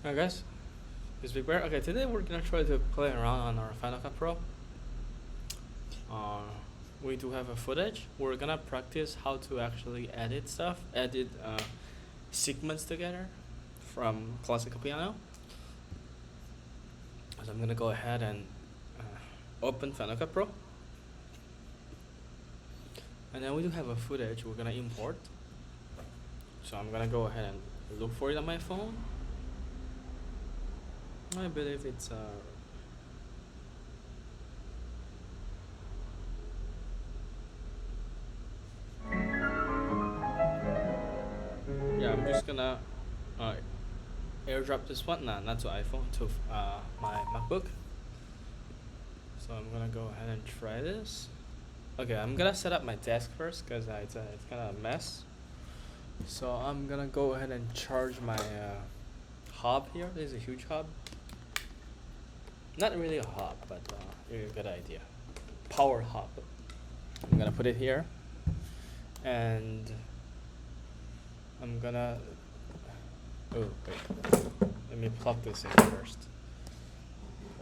I guess it's Big Bear. Okay, today we're gonna try to play around on our Final Cut Pro. Uh, we do have a footage. We're gonna practice how to actually edit stuff, edit segments together from classical piano. So I'm gonna go ahead and open Final Cut Pro, and then we do have a footage we're gonna import. So I'm gonna go ahead and look for it on my phone. I believe it's yeah, I'm just gonna uh, airdrop this one. Nah, not to iPhone, to my MacBook. So I'm gonna go ahead and try this. Okay, I'm gonna set up my desk first because it's kind of a mess. So I'm gonna go ahead and charge my hub here. This is a huge hub. Not really a hub, but really a good idea. Power hub. I'm gonna put it here, and I'm gonna. Oh wait, let me plug this in first.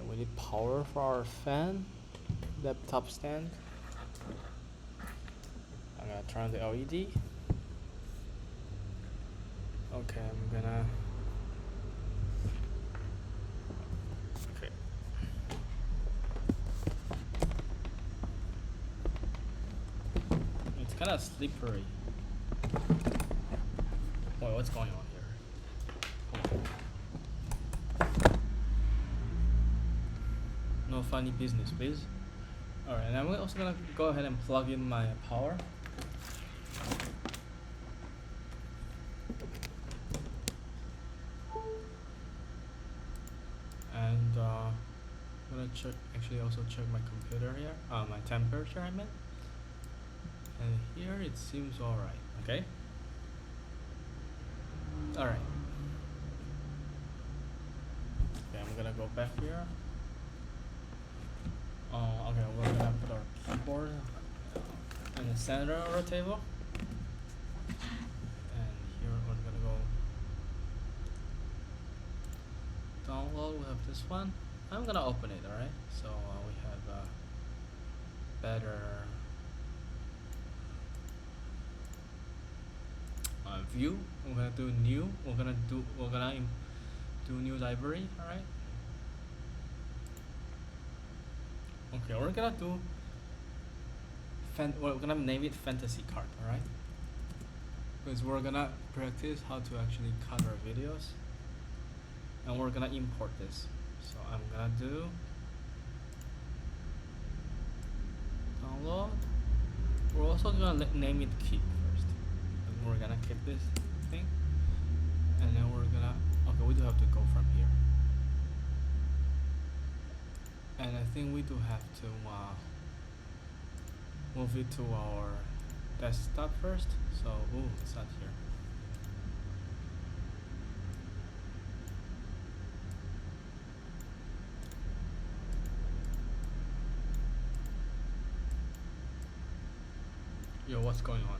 We need power for our fan, laptop stand. I'm gonna turn on the LED. Okay, I'm gonna. Okay. It's kind of slippery. Wait, what's going on here? No funny business, please. Alright, and I'm also gonna go ahead and plug in my power. And I'm gonna check, actually also check my computer here, my temperature I meant. And here it seems alright, okay? Alright. Okay, I'm gonna go back here. Okay, we're gonna put our keyboard in the center of our table. And here we're gonna go download. We have this one. I'm gonna open it, alright? So we have a better view. We're gonna do new. We're gonna do new library, alright? Okay, we're gonna do we're gonna name it fantasy card, alright? Because we're gonna practice how to actually cut our videos, and we're gonna import this. So I'm gonna do download. We're also gonna name it keep first. And we're gonna keep this thing, and then we're gonna. Okay, we do have to go from here. And I think we do have to move it to our desktop first. So, it's not here. Yo, what's going on?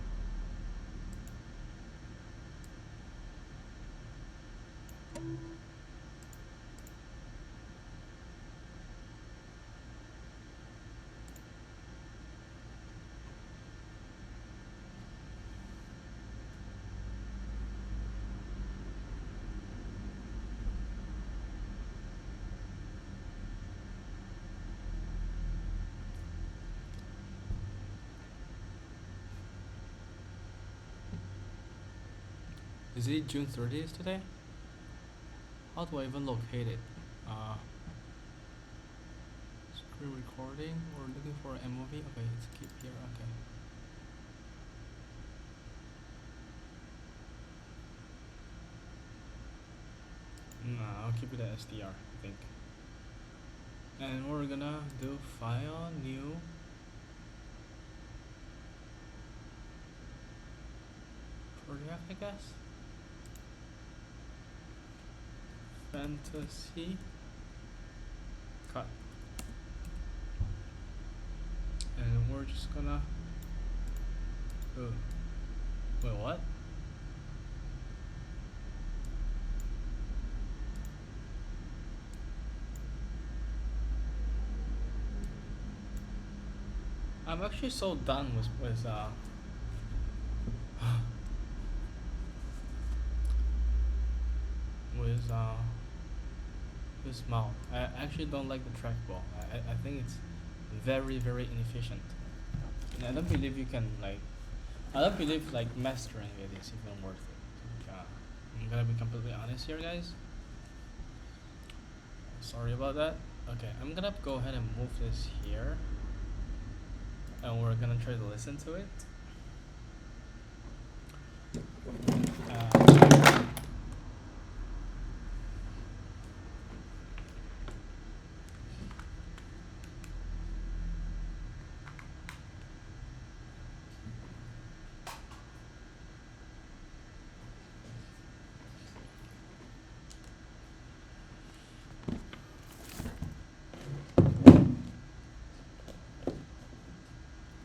Is it June 30th today? How do I even locate it? Screen recording. We're looking for a movie. Okay, let's keep here. Okay. Nah, I'll keep it at SDR, I think. And we're gonna do file, new. Project, I guess. Fantasy cut. And we're just gonna. Oh. Wait, what? I'm actually so done with this mount. I actually don't like the trackball. I think it's very inefficient. And I don't believe you can like. I don't believe like mastering it is even worth it. Like, I'm gonna be completely honest here, guys. Sorry about that. Okay, I'm gonna go ahead and move this here, and we're gonna try to listen to it. Uh,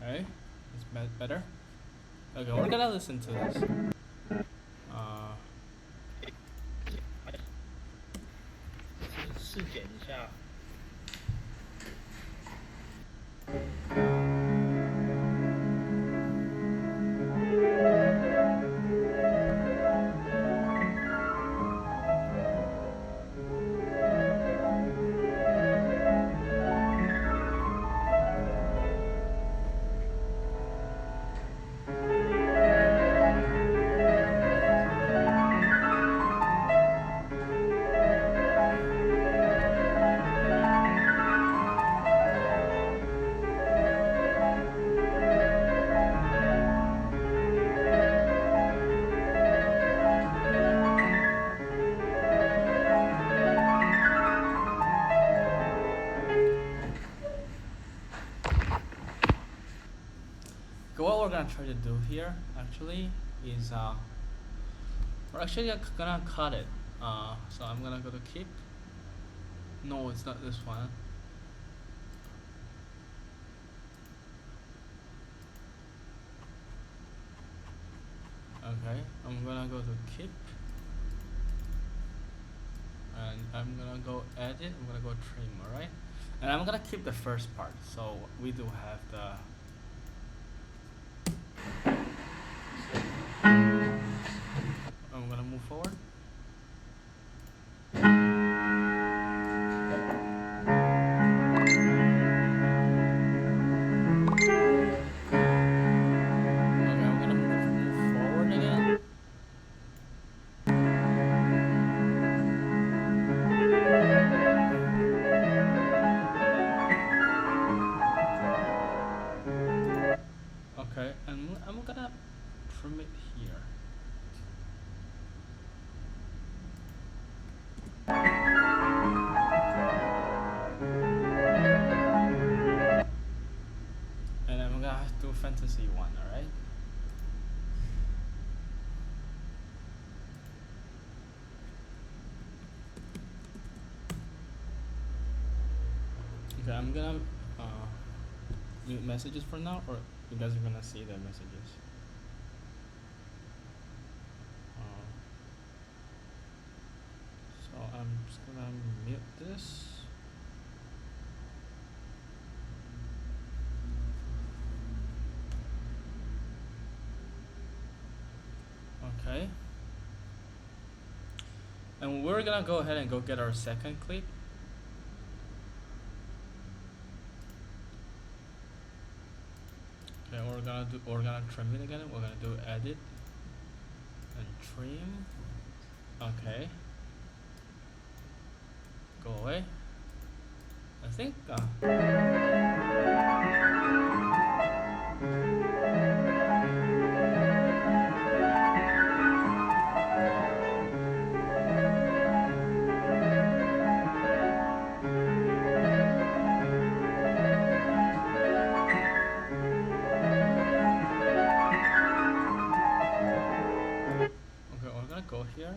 Alright, it's better. Okay, we're gonna listen to this. Uh, 试检一下。what we're gonna try to do here actually is we're actually gonna cut it. So I'm gonna go to keep. No, it's not this one. Okay, I'm gonna go to keep, and I'm gonna go edit. I'm gonna go trim. All right, and I'm gonna keep the first part. So we do have the. I'm gonna move forward. Okay, I'm gonna move forward again. Okay, and I'm gonna trim it here. And I'm gonna do fantasy one, alright? Okay, I'm gonna mute messages for now, or you guys are gonna see the messages. So I'm just gonna mute this. Okay. And we're gonna go ahead and go get our second clip. Okay, we're gonna trim it again. We're gonna do edit and trim. Okay. Go away. I think okay, we're gonna go here.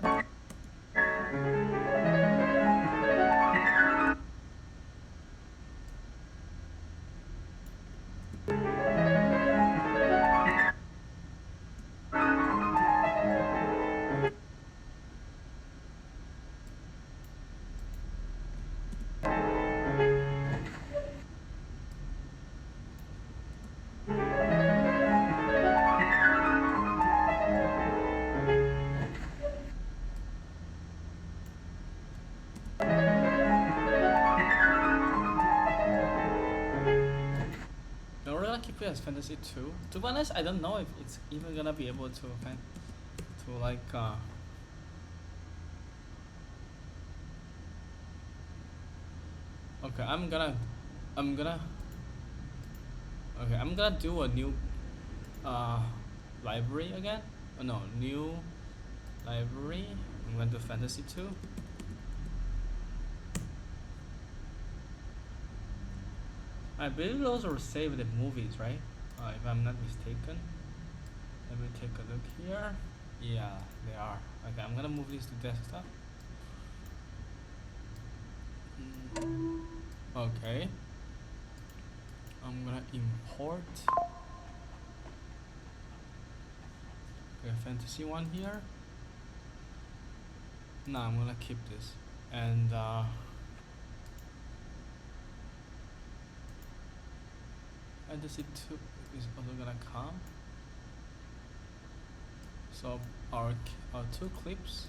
as Fantasy 2. To be honest, I don't know if it's even gonna be able to like okay, I'm gonna okay, I'm gonna do a new uh library again. Oh, no, new library. I'm gonna do Fantasy 2. I believe those are saved in movies, right? If I'm not mistaken. Let me take a look here. Yeah, they are. Okay, I'm gonna move this to desktop. Okay. I'm gonna import okay, Fantasy 1 here. No, I'm gonna keep this. And Fantasy 2 is also gonna come. So our two clips.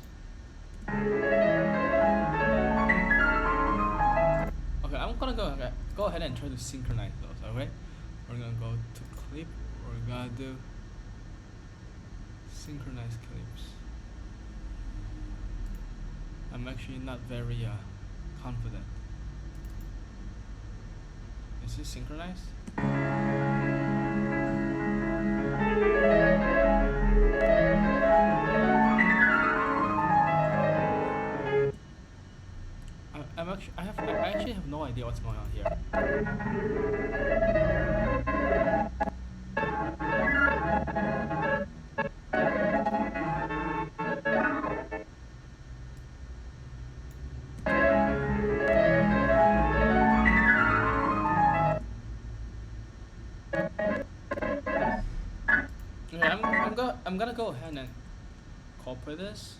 Okay, I'm gonna go ahead and try to synchronize those. Okay, we're gonna go to clip. We're gonna do synchronize clips. I'm actually not very confident. Is this synchronized? I actually have no idea what's going on here. Okay, I'm gonna go ahead and copy this.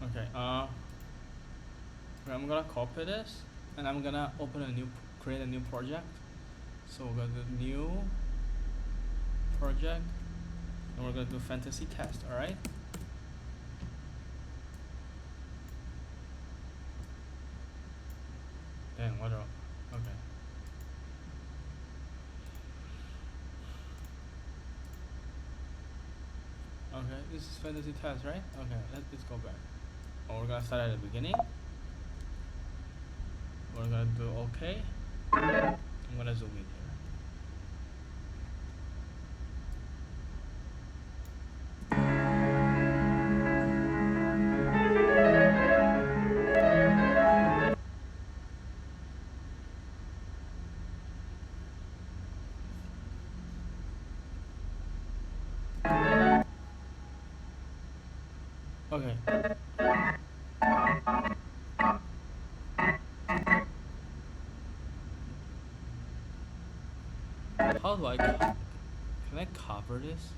Okay, I'm gonna copy this and I'm gonna create a new project. So we're gonna do new project and we're gonna do fantasy test, alright? Dang, what are okay. Okay, this is fantasy test, right? Okay, let's go back. Oh, we're gonna start at the beginning. We're gonna do okay. I'm gonna zoom in here. Okay. How do can I cover this?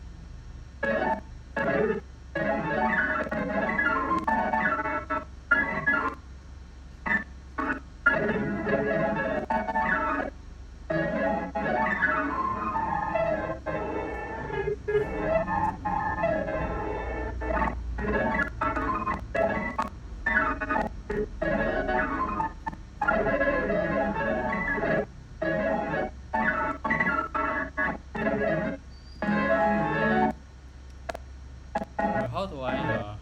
Or how do I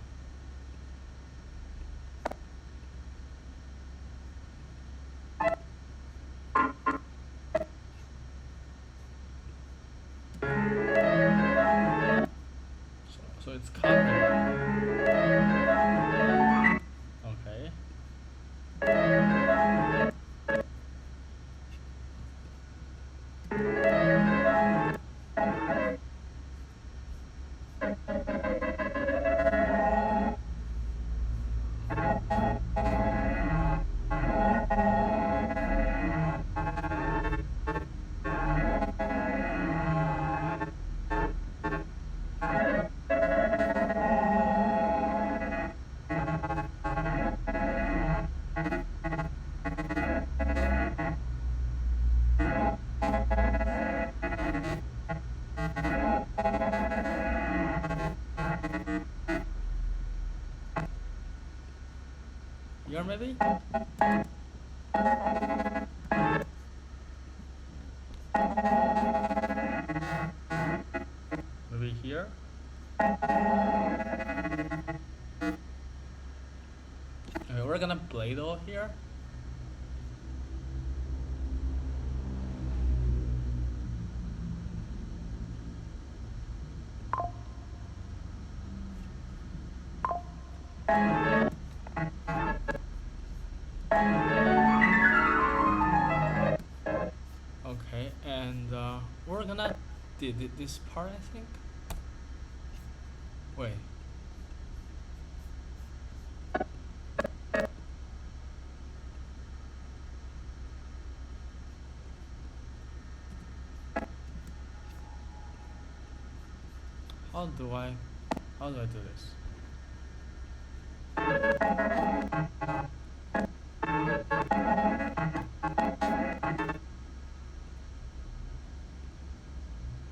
so it's covered. Okay. here maybe? Maybe here? Okay, we're gonna play though here. Okay, and we're gonna do this part, I think. Wait. How do I do this?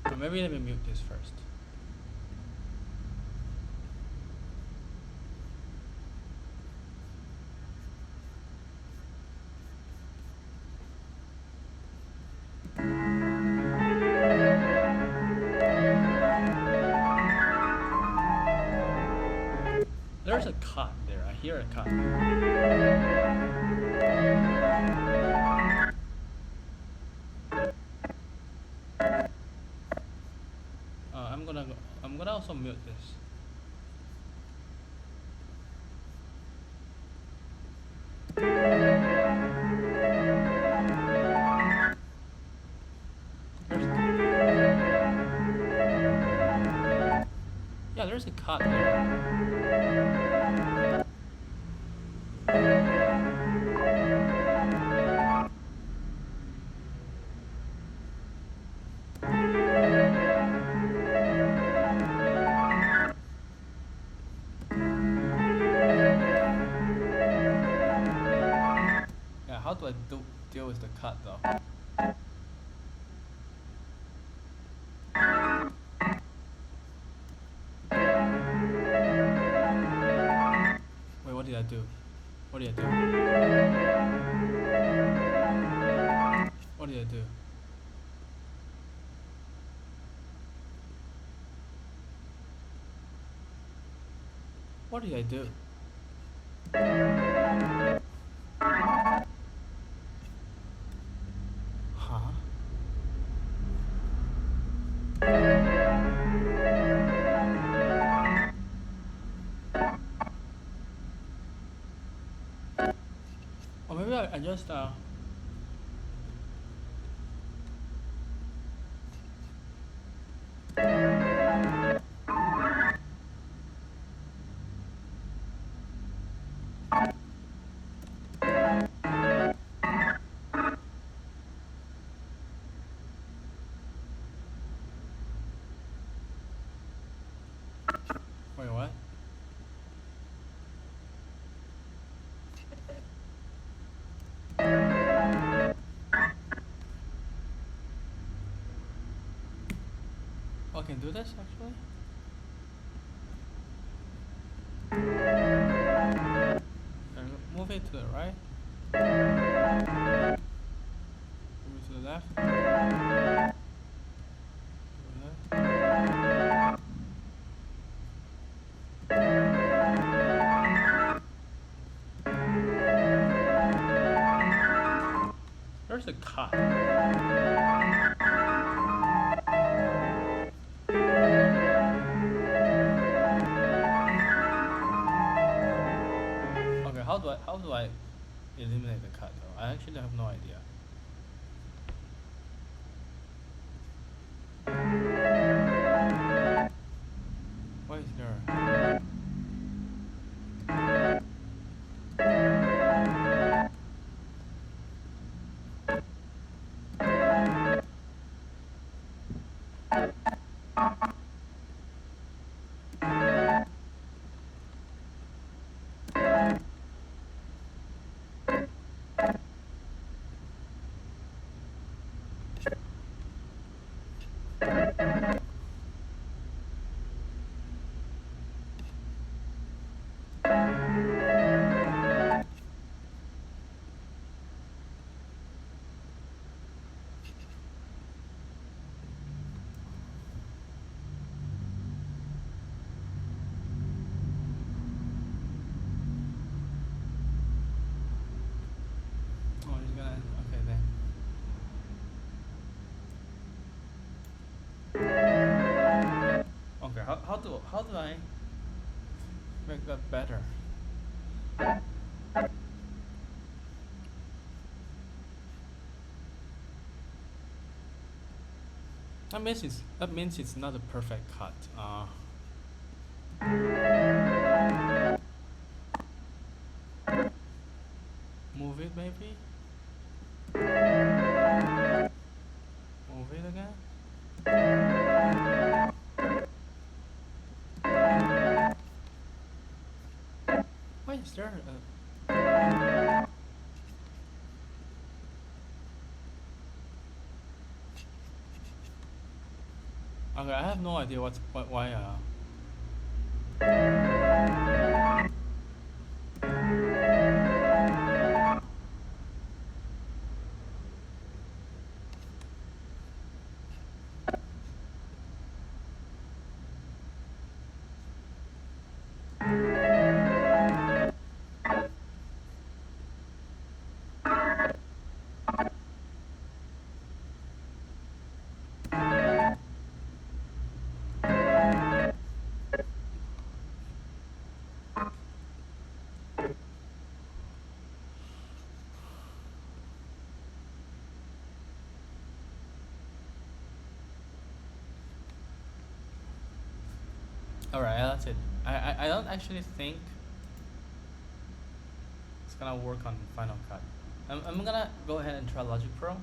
So maybe let me mute this first. There's a cut there. I hear a cut. I'm gonna also mute this. Yeah, there's a cut there. Yeah, how do I deal with the cut though? Wait, what did I do? What did I do? What did I do? What did I do? Huh? Or maybe I just wait, what? Oh, I can do this actually? Move it to the right. Move it to the left. There's a cut. Okay, how do I eliminate the cut though? I actually have no idea. Why is there? do I make that better? That means it's not a perfect cut. Move it maybe. Move it again. Why is there a... Okay, I have no idea why Alright, that's it. I don't actually think it's gonna work on Final Cut. I'm gonna go ahead and try Logic Pro.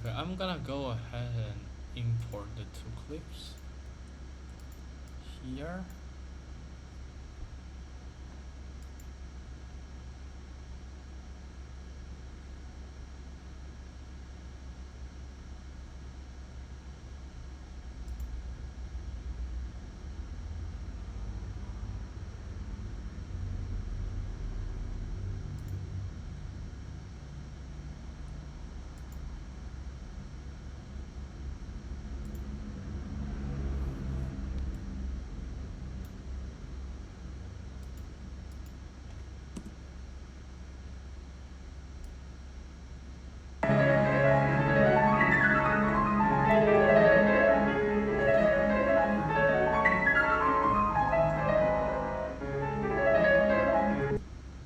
Okay, I'm gonna go ahead and import the two clips here.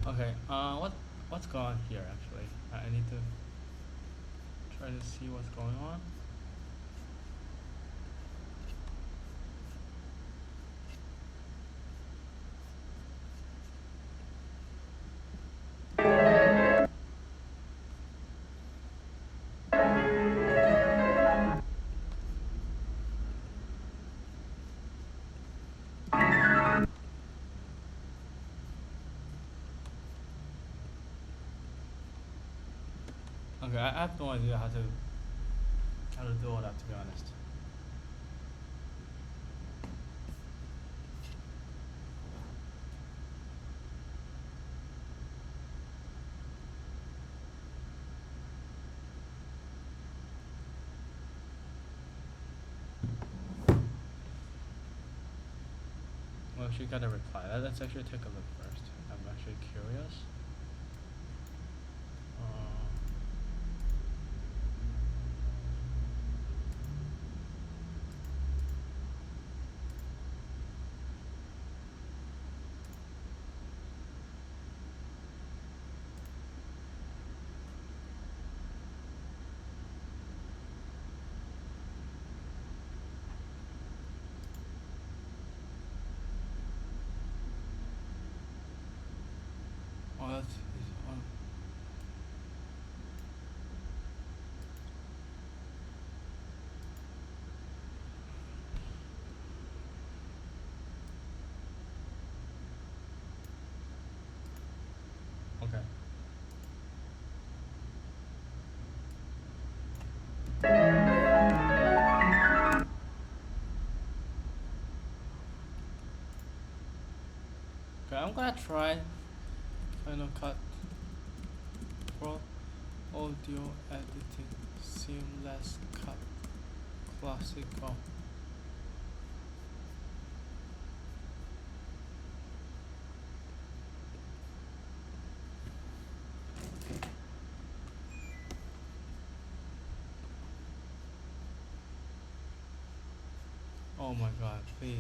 Okay, what's going on here actually? I need to try to see what's going on. Okay, I have no idea how to do all that, to be honest. Well, she got a reply. Let's actually take a look first. I'm actually curious. Oh, that's... oh. Okay. Okay, I'm gonna try Final Cut Pro. audio editing, seamless cut, classical. Oh my god, please.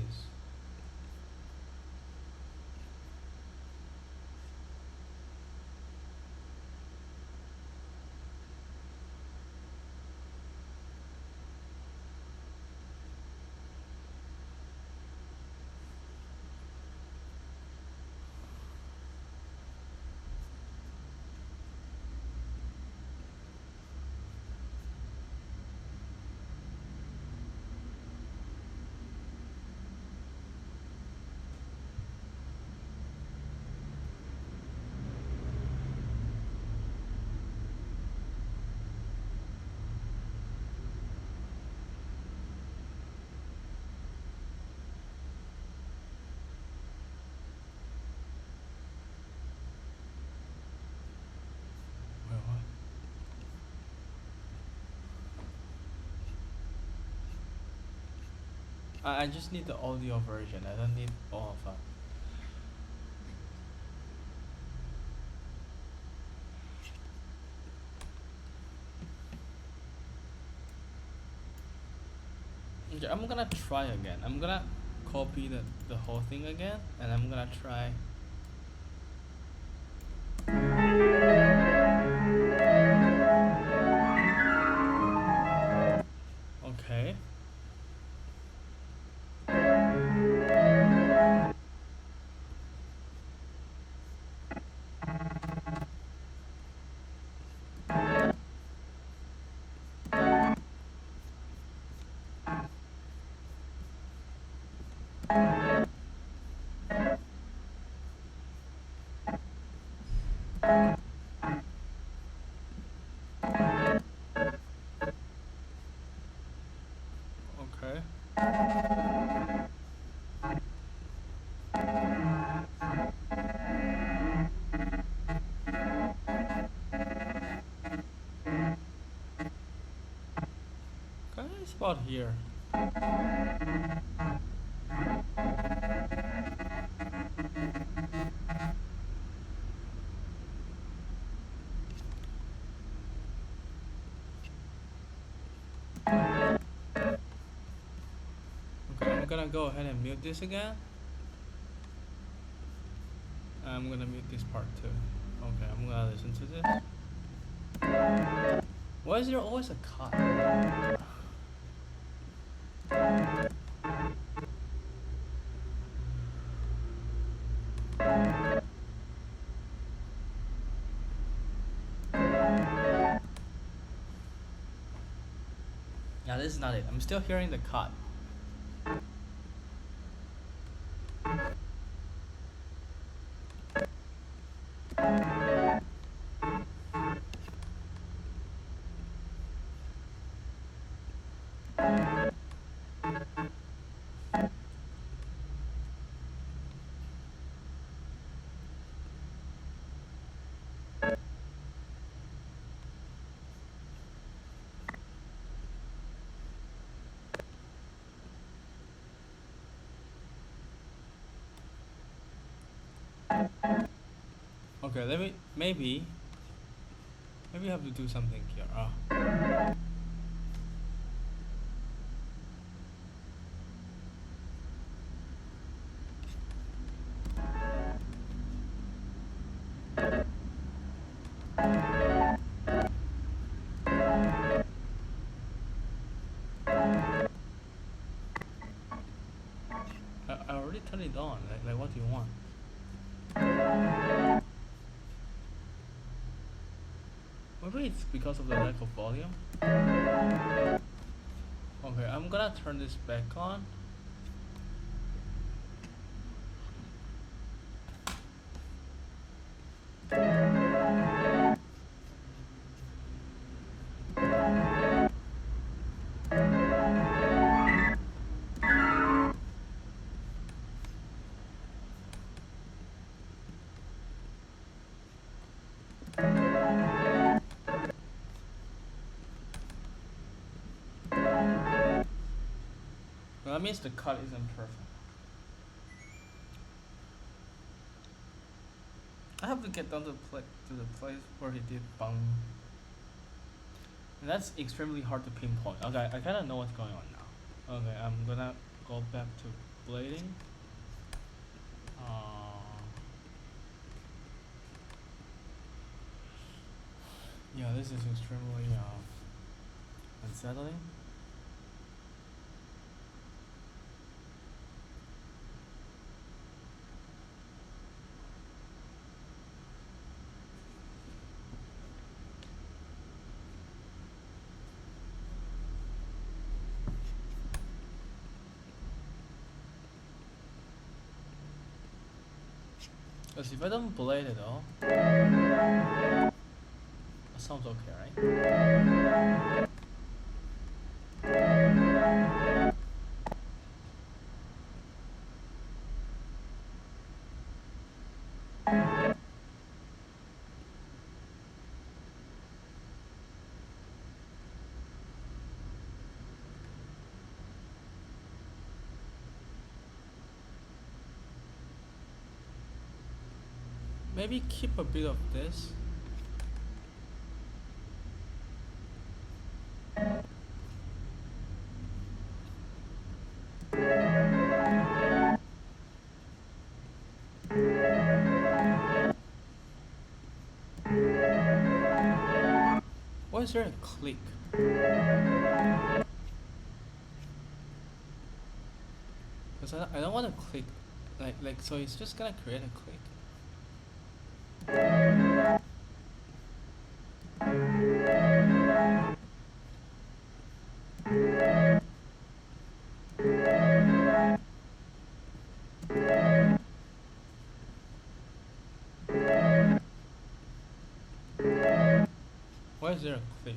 Wait, what? I just need the audio version. I don't need all of them. Okay, I'm gonna try again. I'm gonna copy the whole thing again, and I'm gonna try. Okay. Okay. Okay, it's about here. Okay, I'm gonna go ahead and mute this again. I'm gonna mute this part too. Okay, I'm gonna listen to this. Why is there always a cut? Yeah, this is not it. I'm still hearing the cut. Okay, let me maybe I have to do something here. I already turned it on. Like what do you want? Maybe it's because of the lack of volume. Okay, I'm gonna turn this back on. That means the cut isn't perfect. I have to get down to the place where he did bang. And that's extremely hard to pinpoint. Okay, I kind of know what's going on now. Okay, I'm gonna go back to blading. Yeah, this is extremely unsettling. Because if I don't blade it all, that sounds okay, right? Maybe keep a bit of this. Why is there a click? Because I don't want to click, like so it's just gonna create a click. Why is there a click?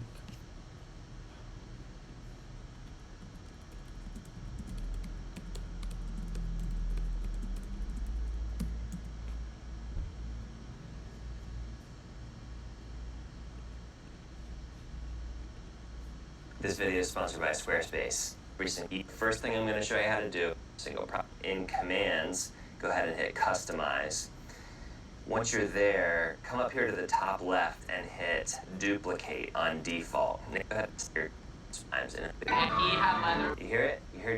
This video is sponsored by Squarespace. First thing I'm going to show you how to do, in commands, go ahead and hit customize. Once you're there, come up here to the top left and hit duplicate on default. Go ahead and times in it. You hear it? You hear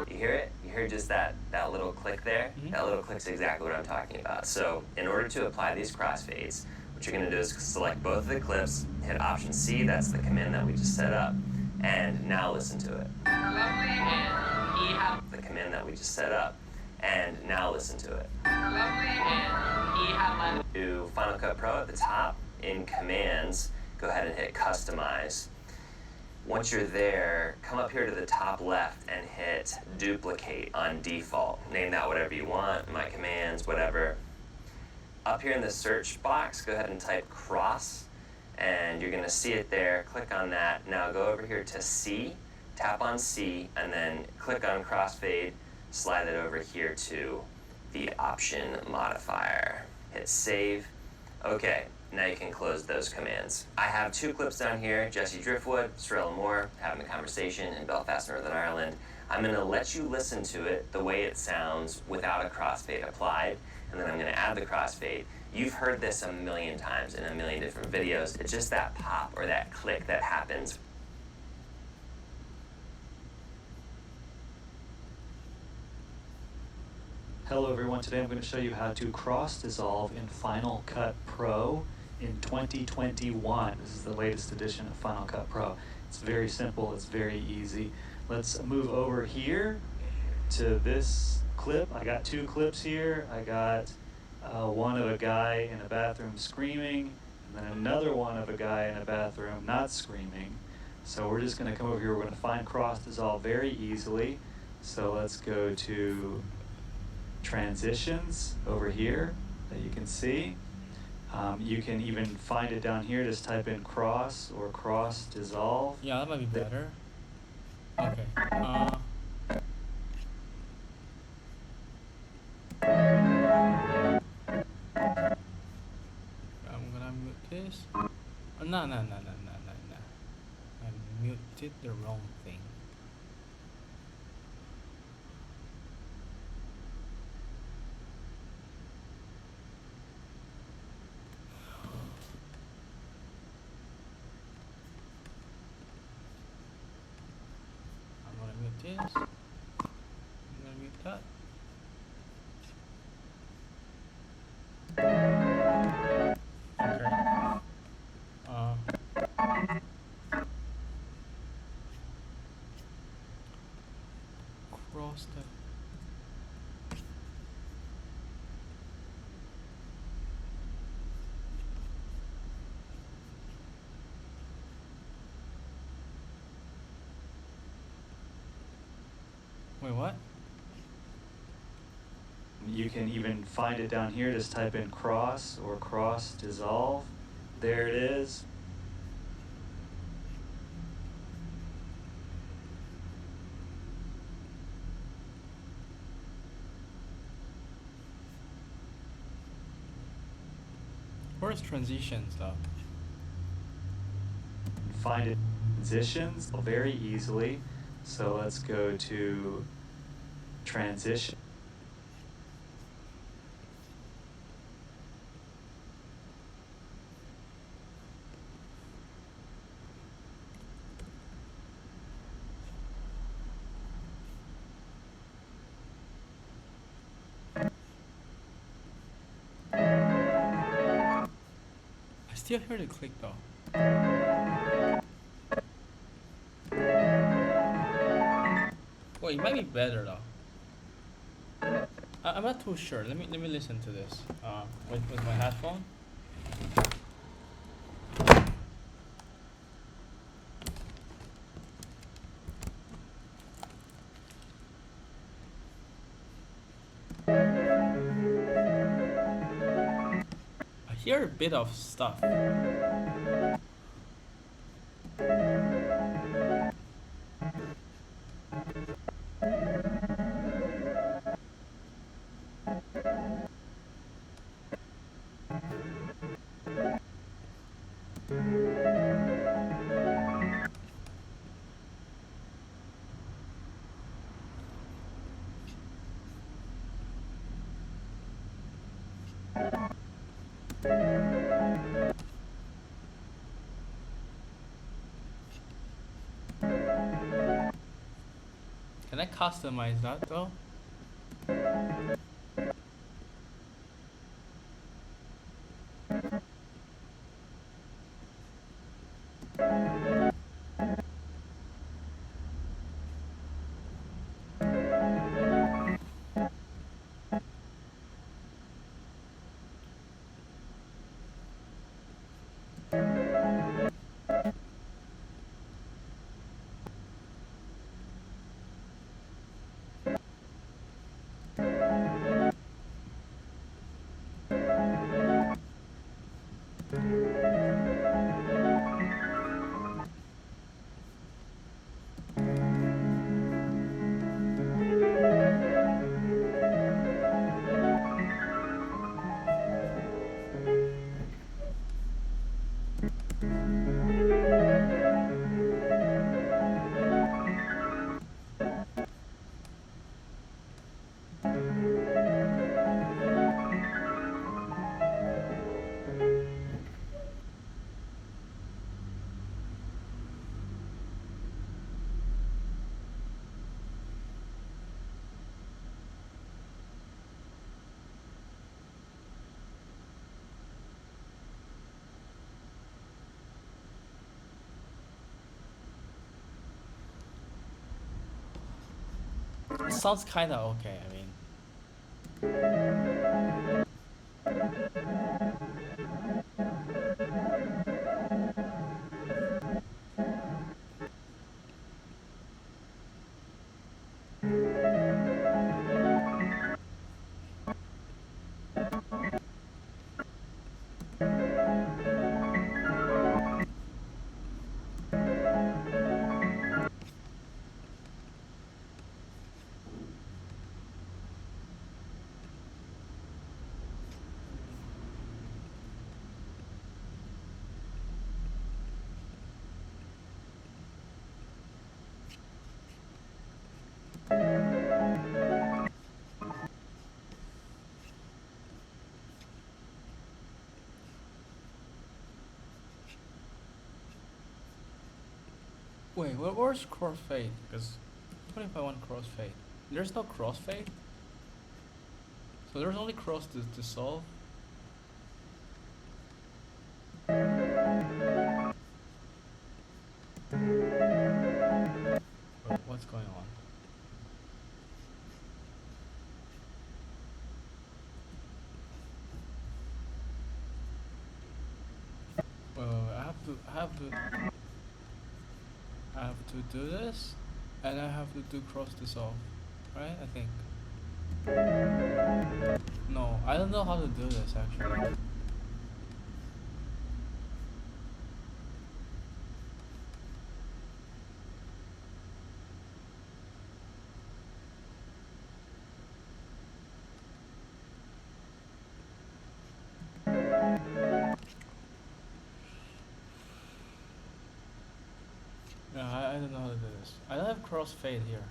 You hear it? You hear just that little click there? Mm-hmm. That little click's exactly what I'm talking about. So in order to apply these crossfades, what you're going to do is select both of the clips, hit Option C, that's the command that we just set up, and now listen to it. The command that we just set up, and now listen to it. Do Final Cut Pro at the top, in commands, go ahead and hit customize. Once you're there, come up here to the top left and hit duplicate on default. Name that whatever you want, my commands, whatever. Up here in the search box, go ahead and type cross, and you're gonna see it there. Click on that. Now go over here to C, tap on C, and then click on crossfade, slide it over here to the option modifier. Hit save. Okay, now you can close those commands. I have two clips down here, Jesse Driftwood, Cyril Moore having a conversation in Belfast, Northern Ireland. I'm gonna let you listen to it the way it sounds without a crossfade applied, and then I'm gonna add the crossfade. You've heard this a million times in a million different videos. It's just that pop or that click that happens. Hello everyone, today I'm going to show you how to cross dissolve in Final Cut Pro in 2021. This is the latest edition of Final Cut Pro. It's very simple, it's very easy. Let's move over here to this clip. I got two clips here. I got one of a guy in a bathroom screaming, and then another one of a guy in a bathroom not screaming. So we're just going to come over here, we're going to find cross dissolve very easily. So let's go to transitions over here that you can see. You can even find it down here, just type in cross or cross dissolve. Yeah, that might be better. Okay. I'm gonna mute this. No. I muted the wrong thing. I'm gonna mute this. I'm gonna mute that. Okay. Cross the. Wait, what? You can even find it down here. Just type in cross or cross dissolve. There it is. Where's transitions though? Find it transitions very easily. So let's go to transition. I still hear the click though. Well, it might be better though. I'm not too sure. Let me listen to this. With my headphone. I hear a bit of stuff. Can I customize that though? It sounds kinda okay, I mean. Wait, where's crossfade? Because what if I want crossfade? There's no crossfade? So there's only cross to solve? Wait, what's going on? I have to do this, and I have to do cross dissolve, right? I think. No, I don't know how to do this actually. No, I don't know how to do this. I don't have crossfade here.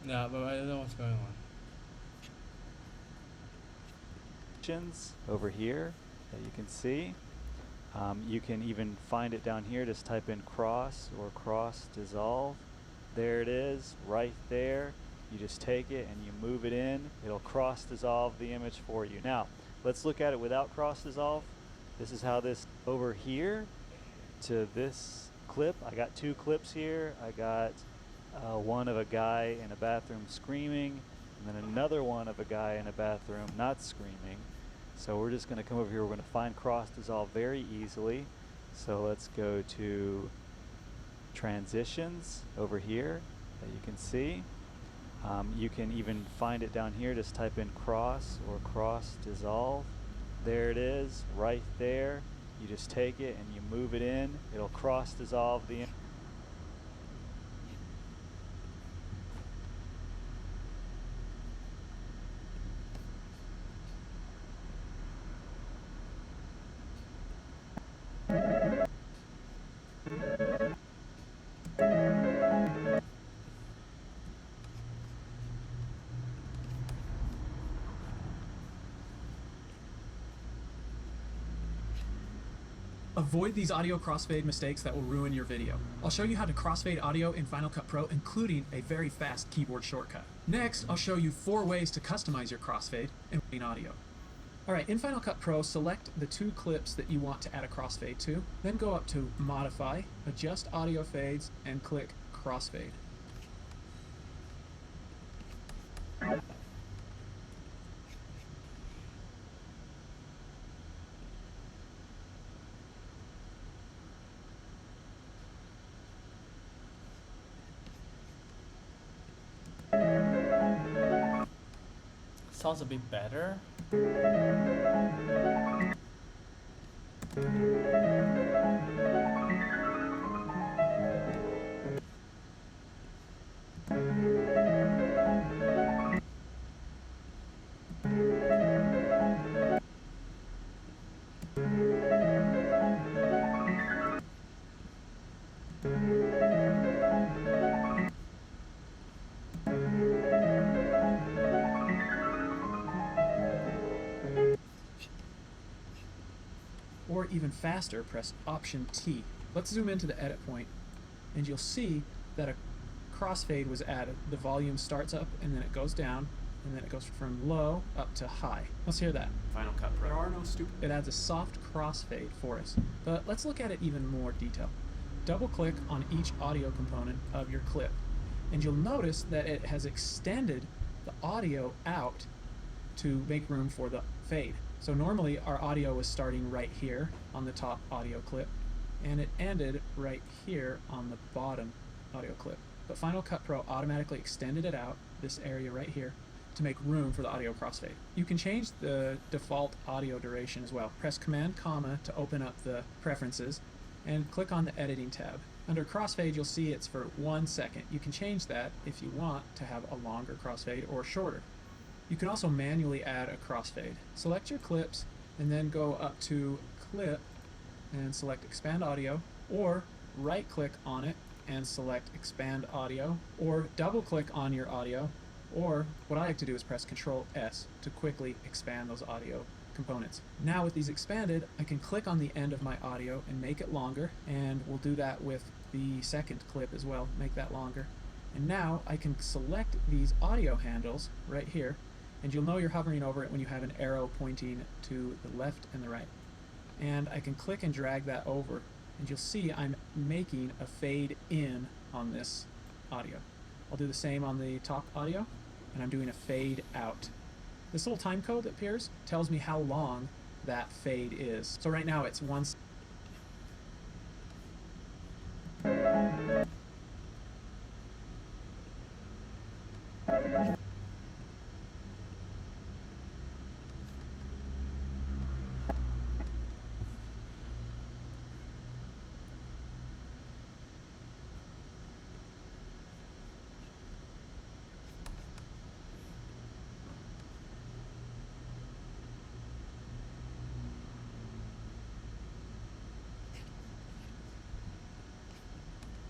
Yeah, but I don't know what's going on. Over here that you can see. You can even find it down here. Just type in cross or cross dissolve. There it is, right there. You just take it and you move it in. It'll cross dissolve the image for you. Now, let's look at it without cross dissolve. This is how this over here to this clip. I got two clips here. I got one of a guy in a bathroom screaming, and then another one of a guy in a bathroom not screaming. So we're just going to come over here. We're going to find cross dissolve very easily. So let's go to transitions over here that you can see. You can even find it down here. Just type in cross or cross dissolve. There it is, right there. You just take it and you move it in. It'll cross dissolve the image. Avoid these audio crossfade mistakes that will ruin your video. I'll show you how to crossfade audio in Final Cut Pro, including a very fast keyboard shortcut. Next, I'll show you 4 ways to customize your crossfade in audio. Alright, in Final Cut Pro, select the 2 clips that you want to add a crossfade to, then go up to Modify, Adjust Audio Fades, and click Crossfade. Sounds a bit better. Or even faster, press Option T. Let's zoom into the edit point, and you'll see that a crossfade was added. The volume starts up, and then it goes down, and then it goes from low up to high. Let's hear that. Final Cut Pro. There are no stupid. It adds a soft crossfade for us, but let's look at it even more detail. Double-click on each audio component of your clip, and you'll notice that it has extended the audio out to make room for the fade. So normally our audio was starting right here on the top audio clip, and it ended right here on the bottom audio clip. But Final Cut Pro automatically extended it out, this area right here, to make room for the audio crossfade. You can change the default audio duration as well. Press Command, comma to open up the preferences, and click on the editing tab. Under crossfade, you'll see it's for 1 second. You can change that if you want to have a longer crossfade or shorter. You can also manually add a crossfade. Select your clips and then go up to Clip and select Expand Audio, or right-click on it and select Expand Audio, or double-click on your audio, or what I like to do is press Ctrl S to quickly expand those audio components. Now with these expanded, I can click on the end of my audio and make it longer, and we'll do that with the second clip as well, make that longer. And now I can select these audio handles right here, and you'll know you're hovering over it when you have an arrow pointing to the left and the right. And I can click and drag that over, and you'll see I'm making a fade in on this audio. I'll do the same on the top audio, and I'm doing a fade out. This little time code that appears tells me how long that fade is. So right now it's 1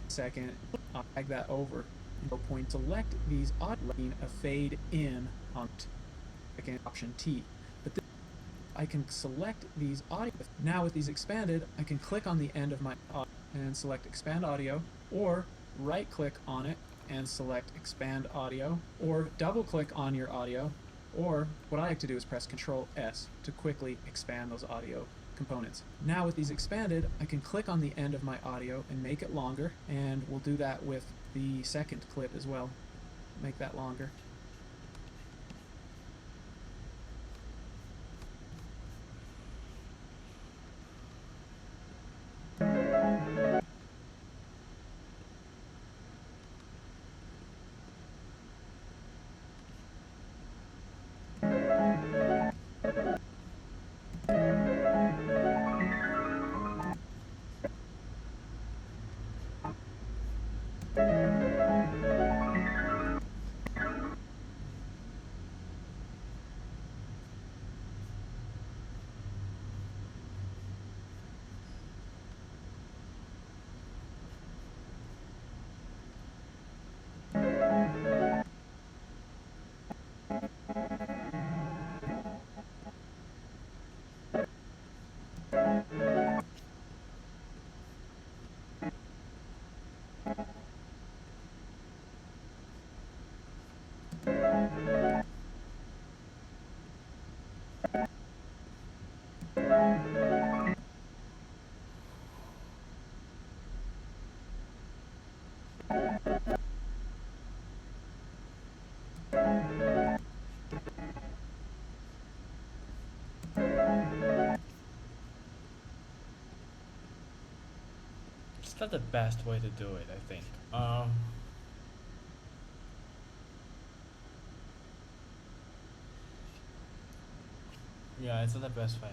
second. I'll drag that over and go point select these audio, a fade in on again option T. But this, I can select these audio. Now with these expanded, I can click on the end of my audio and select Expand Audio, or right-click on it and select Expand Audio, or double-click on your audio, or what I like to do is press Ctrl S to quickly expand those audio components. Now with these expanded, I can click on the end of my audio and make it longer, and we'll do that with the second clip as well. Make that longer. It's not the best way to do it, I think. Yeah, it's not the best way.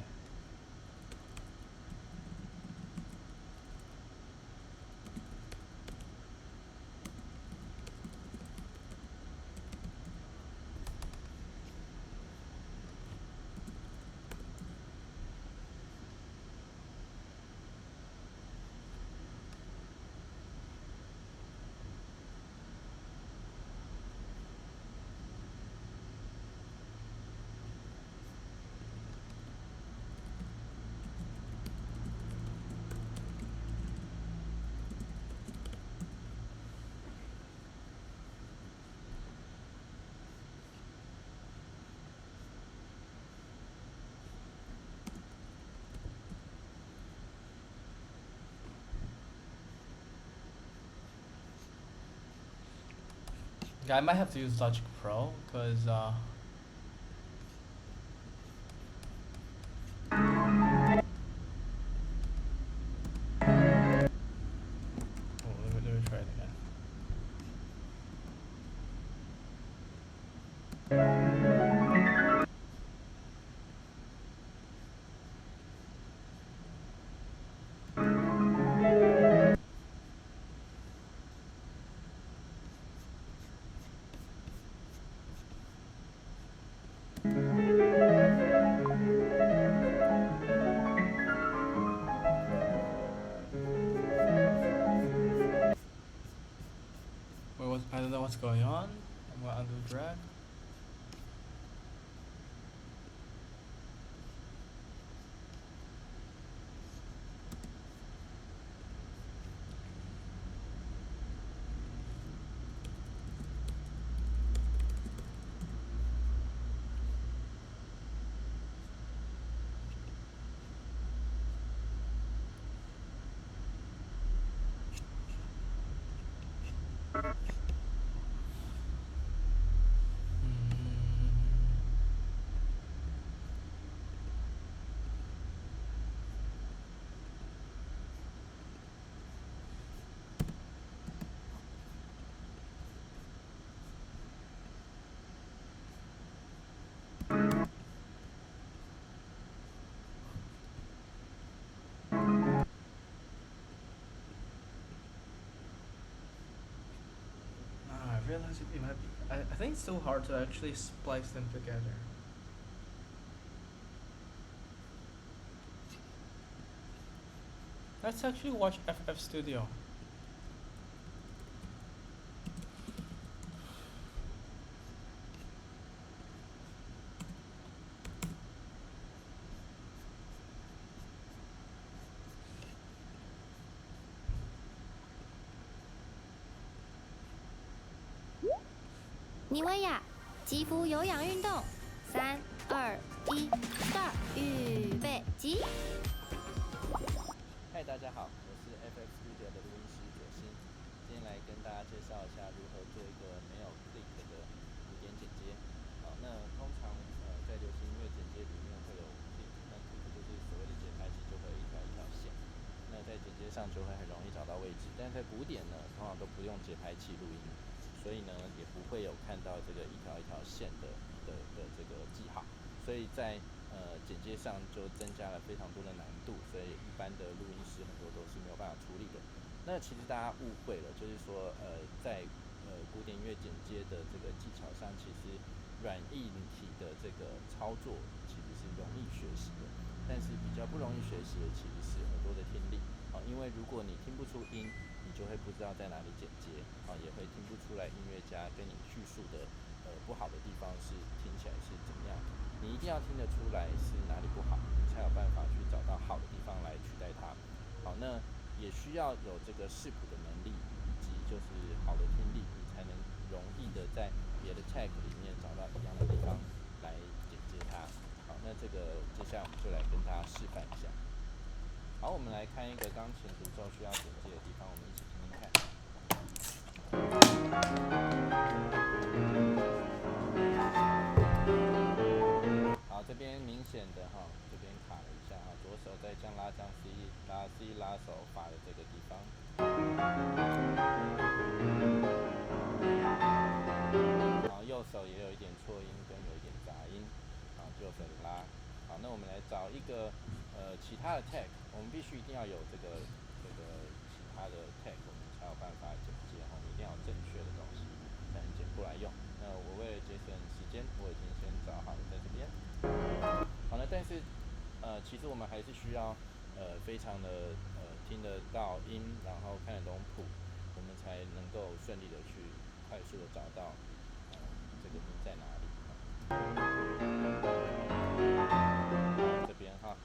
Yeah, I might have to use Logic Pro because oh, let me try it again. I don't know what's going on. I'm gonna undo drag. I realize it might be. I think it's so hard to actually splice them together. Let's actually watch FF Studio.尼维亚，肌肤有氧运动，3、2、1，start，预备起。嗨，大家好，我是 FX Studio 的录音师左心，今天来跟大家介绍一下如何做一个没有 click 的古典剪接。好，那通常在流行音乐剪接里面会有 click，那 click 就是所谓的节拍器就会有一条一条线，那在剪接上就会很容易找到位置，但在古典呢，通常都不用节拍器录音。所以呢，也不会有看到这个一条一条线的这个记号，所以在剪接上就增加了非常多的难度，所以一般的录音师很多都是没有办法处理的。那其实大家误会了，就是说在古典音乐剪接的这个技巧上，其实软硬体的这个操作其实是容易学习的，但是比较不容易学习的其实是耳朵的听力。因为如果你听不出音，你就会不知道在哪里剪接，也会听不出来音乐家跟你叙述的不好的地方是听起来是怎么样的。你一定要听得出来是哪里不好，你才有办法去找到好的地方来取代它。好，那也需要有这个视谱的能力，以及就是好的听力，你才能容易的在别的 tag 里面找到一样的地方来剪接它。好，那这个接下来我们就来跟大家示范一下。好，我们来看一个钢琴独奏需要剪接的地方，我们一起听听看。好，这边明显的这边卡了一下左手在降拉降 C， 拉 C 拉手法的这个地方。好，右手也有一点错音跟有一点杂音。好，右手拉。好，那我们来找一个其他的 tag， 我们必须一定要有这个其他的 tag， 我们才有办法剪接一定要有正确的东西才能剪过来用。那我为了节省时间，我已经先找好了在这边。好了，但是其实我们还是需要非常的听得到音，然后看得懂谱，我们才能够顺利的去快速的找到这个音在哪里。这边好，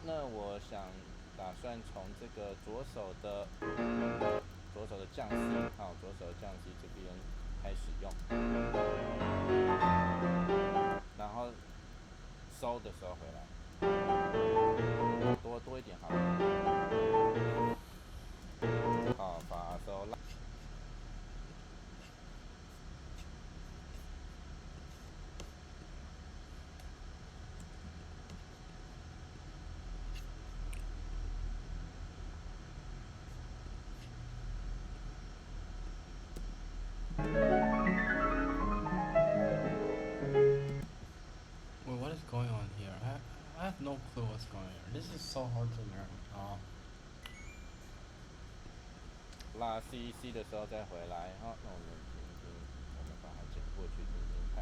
那我打算从这个左手的降 C， 左手的降 C 这边开始用，然后收的时候回来，多一点好了。好，把收拉。What is going on here? I have no clue what's going on. This is so hard to learn. 拉 C 的时候再回来，那我们听一听，我们把它剪过去听听看。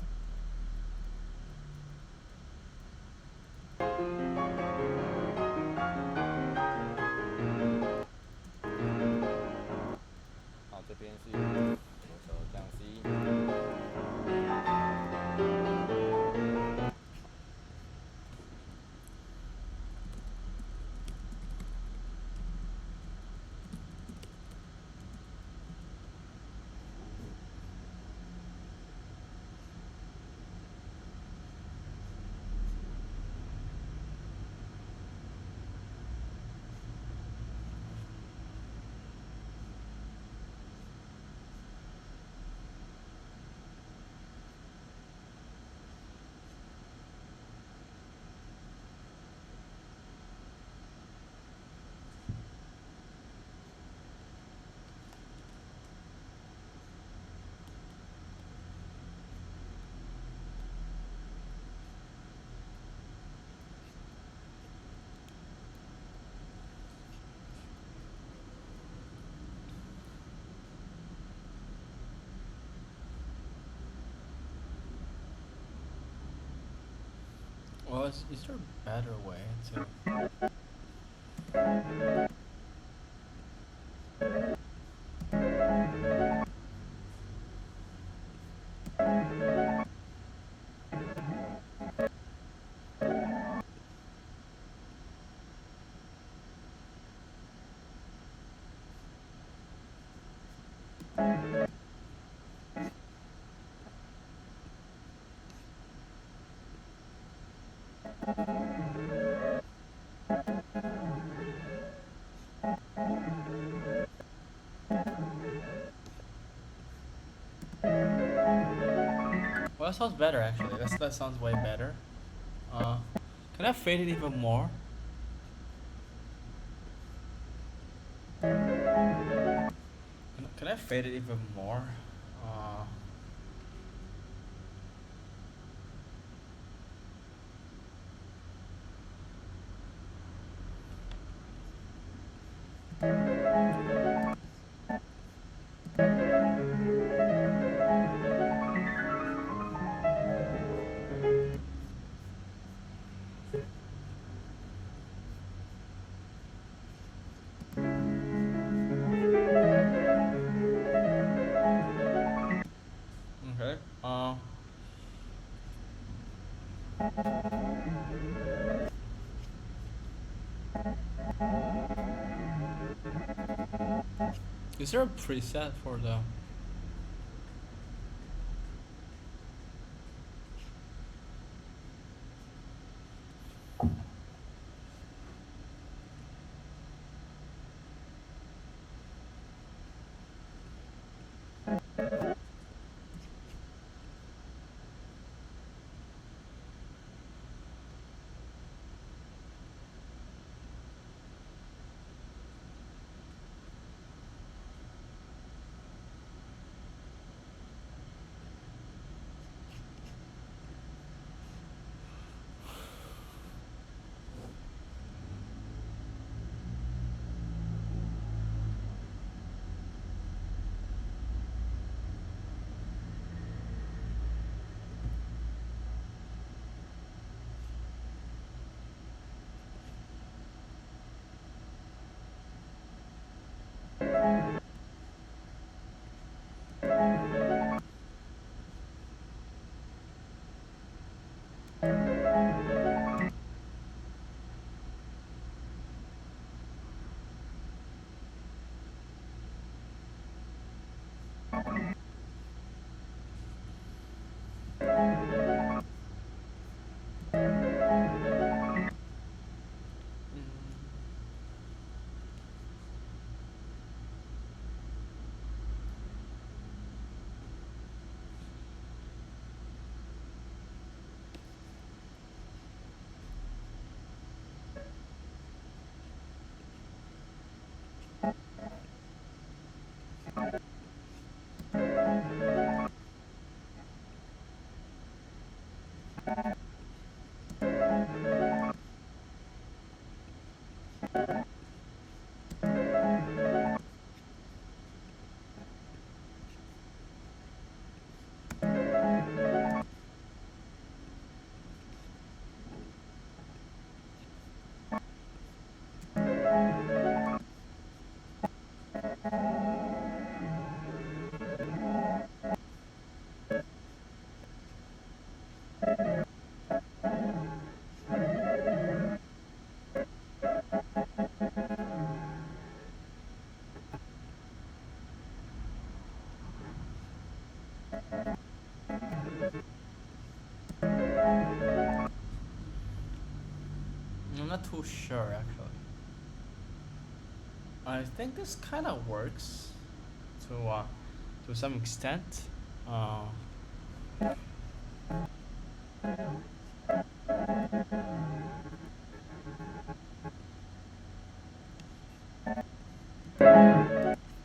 is there a better way to? Well, that sounds better actually. That sounds way better. Uh, can I fade it even more? Can I fade it even more? Uh, okay. Is there a preset for the? I'm not too sure actually. I think this kind of works to some extent. Uh,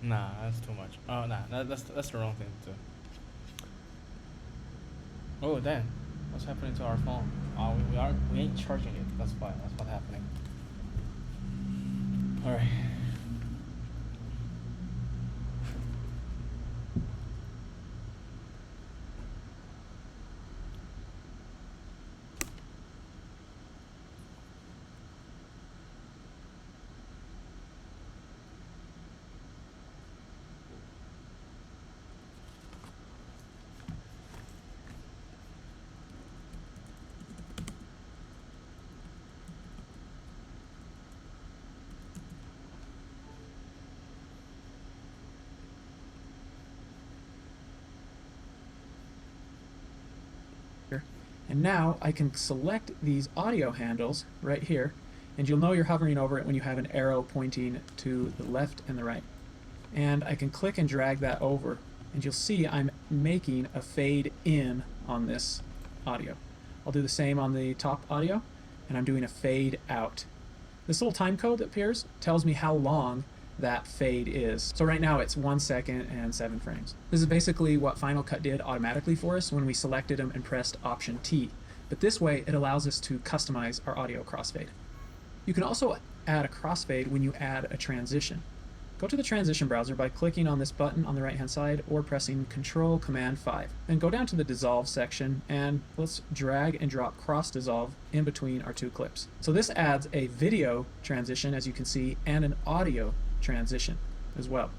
nah, that's too much. Oh, nah, that's the wrong thing to do. Oh, damn, what's happening to our phone? We ain't charging it. That's why. That's what's happening. All right. And now I can select these audio handles right here, and you'll know you're hovering over it when you have an arrow pointing to the left and the right. And I can click and drag that over, and you'll see I'm making a fade in on this audio. I'll do the same on the top audio, and I'm doing a fade out. This little time code that appears tells me how long that fade is. So right now it's 1 second and 7 frames. This is basically what Final Cut did automatically for us when we selected them and pressed Option T. But this way it allows us to customize our audio crossfade. You can also add a crossfade when you add a transition. Go to the transition browser by clicking on this button on the right hand side or pressing Control Command 5. Then go down to the dissolve section and let's drag and drop cross dissolve in between our two clips. So this adds a video transition, as you can see, and an audio transition as well.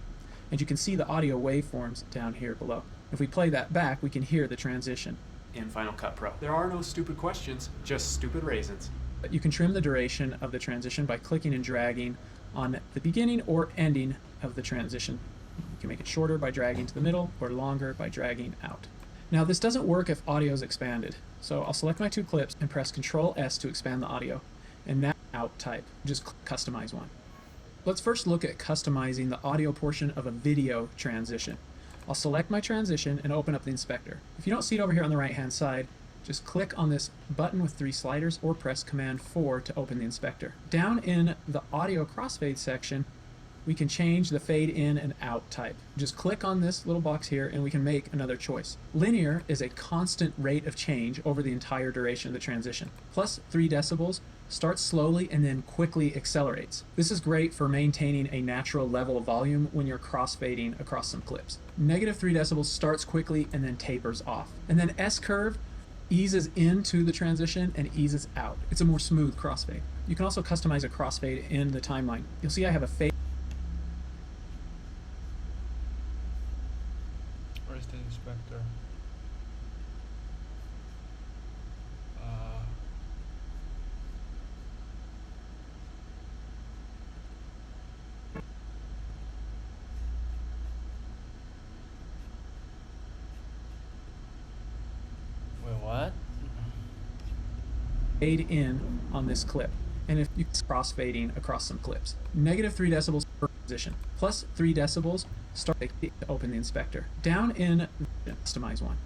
And you can see the audio waveforms down here below. If we play that back, we can hear the transition in Final Cut Pro. There are no stupid questions, just stupid raisins. You can trim the duration of the transition by clicking and dragging on the beginning or ending of the transition. You can make it shorter by dragging to the middle or longer by dragging out. Now this doesn't work if audio is expanded. So I'll select my two clips and press Ctrl S to expand the audio. And now out type, just customize one. Let's first look at customizing the audio portion of a video transition. I'll select my transition and open up the inspector. If you don't see it over here on the right hand side, just click on this button with 3 sliders or press Command 4 to open the inspector. Down in the audio crossfade section, we can change the fade in and out type. Just click on this little box here and we can make another choice. Linear is a constant rate of change over the entire duration of the transition. Plus 3 decibels starts slowly and then quickly accelerates. This is great for maintaining a natural level of volume when you're crossfading across some clips. Negative 3 decibels starts quickly and then tapers off. And then S curve eases into the transition and eases out. It's a more smooth crossfade. You can also customize a crossfade in the timeline. You'll see I have a fade. Where's the inspector? Wait, what? Fade in on this clip. And if you crossfading across some clips. Negative 3 decibels per position. Plus 3 decibels start to open the inspector. Down in customize one.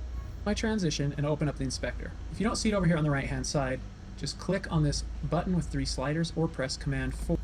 My transition and open up the inspector. If you don't see it over here on the right hand side, just click on this button with 3 sliders or press Command 4.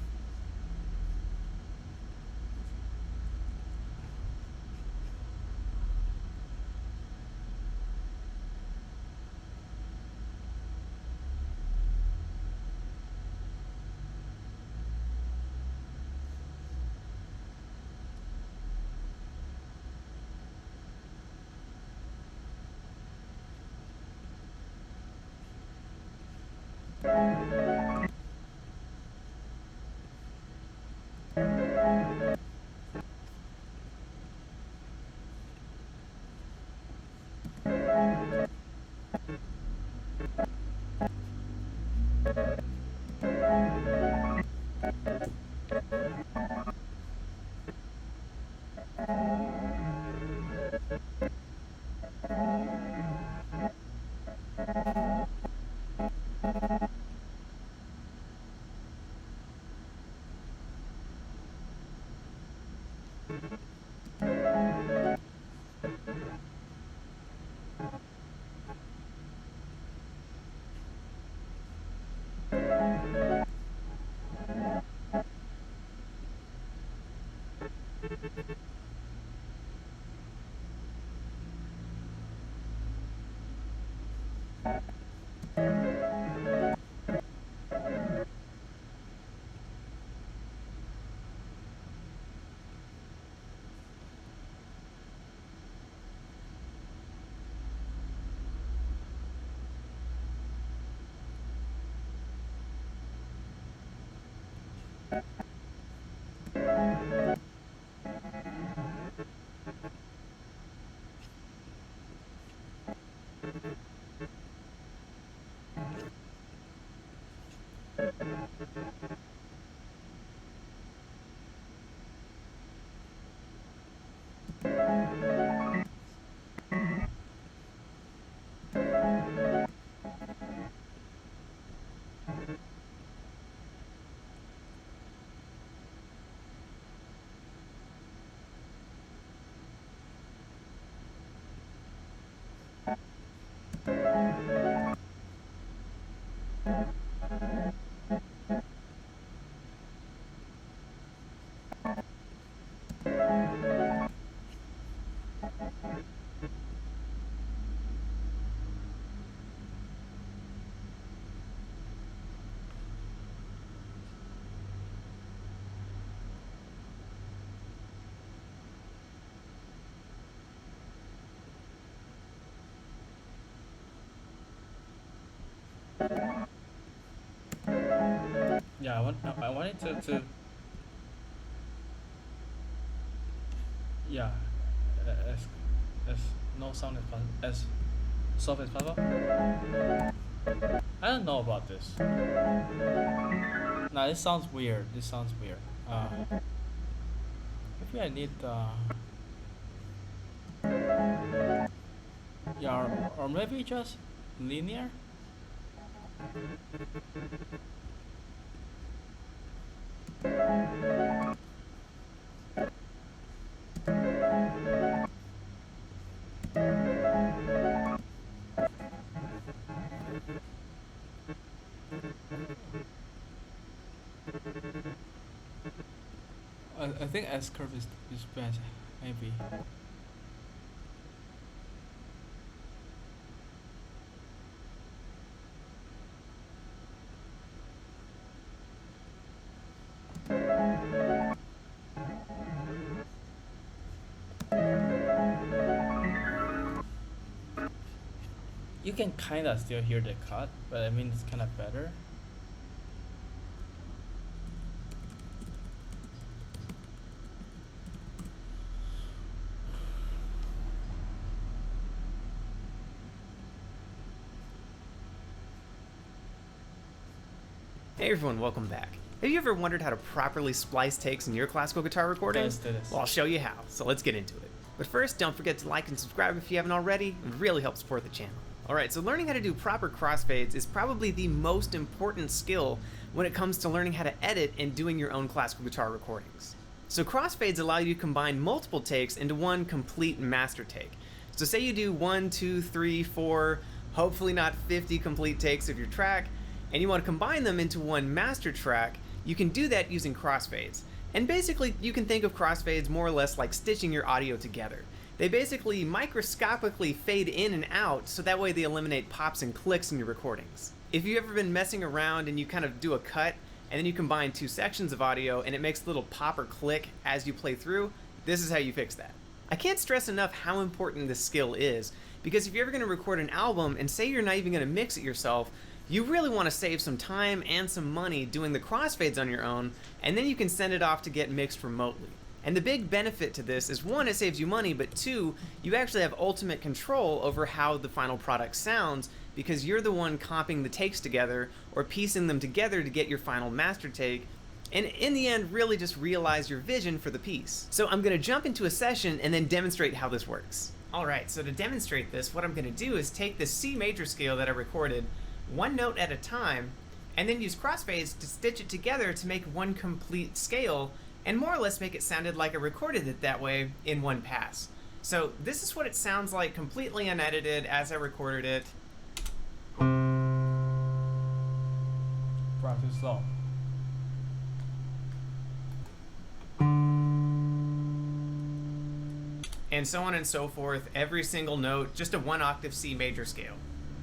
Yeah, I want it to yeah, as no sound as as soft as possible. I don't know about this. Nah, this sounds weird. This sounds weird. Maybe I need yeah, or maybe just linear. I think S curve is better, maybe. You can kinda still hear the cut, but I mean it's kinda better. Hey everyone, welcome back. Have you ever wondered how to properly splice takes in your classical guitar recordings? Let's do this. Well, I'll show you how, so let's get into it. But first, don't forget to like and subscribe if you haven't already. It would really help support the channel. Alright, so learning how to do proper crossfades is probably the most important skill when it comes to learning how to edit and doing your own classical guitar recordings. So crossfades allow you to combine multiple takes into one complete master take. So say you do 1, 2, 3, 4, hopefully not 50 complete takes of your track, and you want to combine them into one master track, you can do that using crossfades. And basically, you can think of crossfades more or less like stitching your audio together. They basically microscopically fade in and out, so that way they eliminate pops and clicks in your recordings. If you've ever been messing around and you kind of do a cut, and then you combine two sections of audio and it makes a little pop or click as you play through, this is how you fix that. I can't stress enough how important this skill is, because if you're ever going to record an album and say you're not even going to mix it yourself, you really want to save some time and some money doing the crossfades on your own, and then you can send it off to get mixed remotely. And the big benefit to this is, one, it saves you money, but two, you actually have ultimate control over how the final product sounds, because you're the one comping the takes together or piecing them together to get your final master take, and in the end really just realize your vision for the piece. So I'm going to jump into a session and then demonstrate how this works. Alright, so to demonstrate this, what I'm going to do is take the C major scale that I recorded one note at a time, and then use crossfades to stitch it together to make one complete scale, and more or less make it sounded like I recorded it that way in one pass. So this is what it sounds like completely unedited as I recorded it. Brought too slow. And so on and so forth, every single note, just a 1-octave C major scale.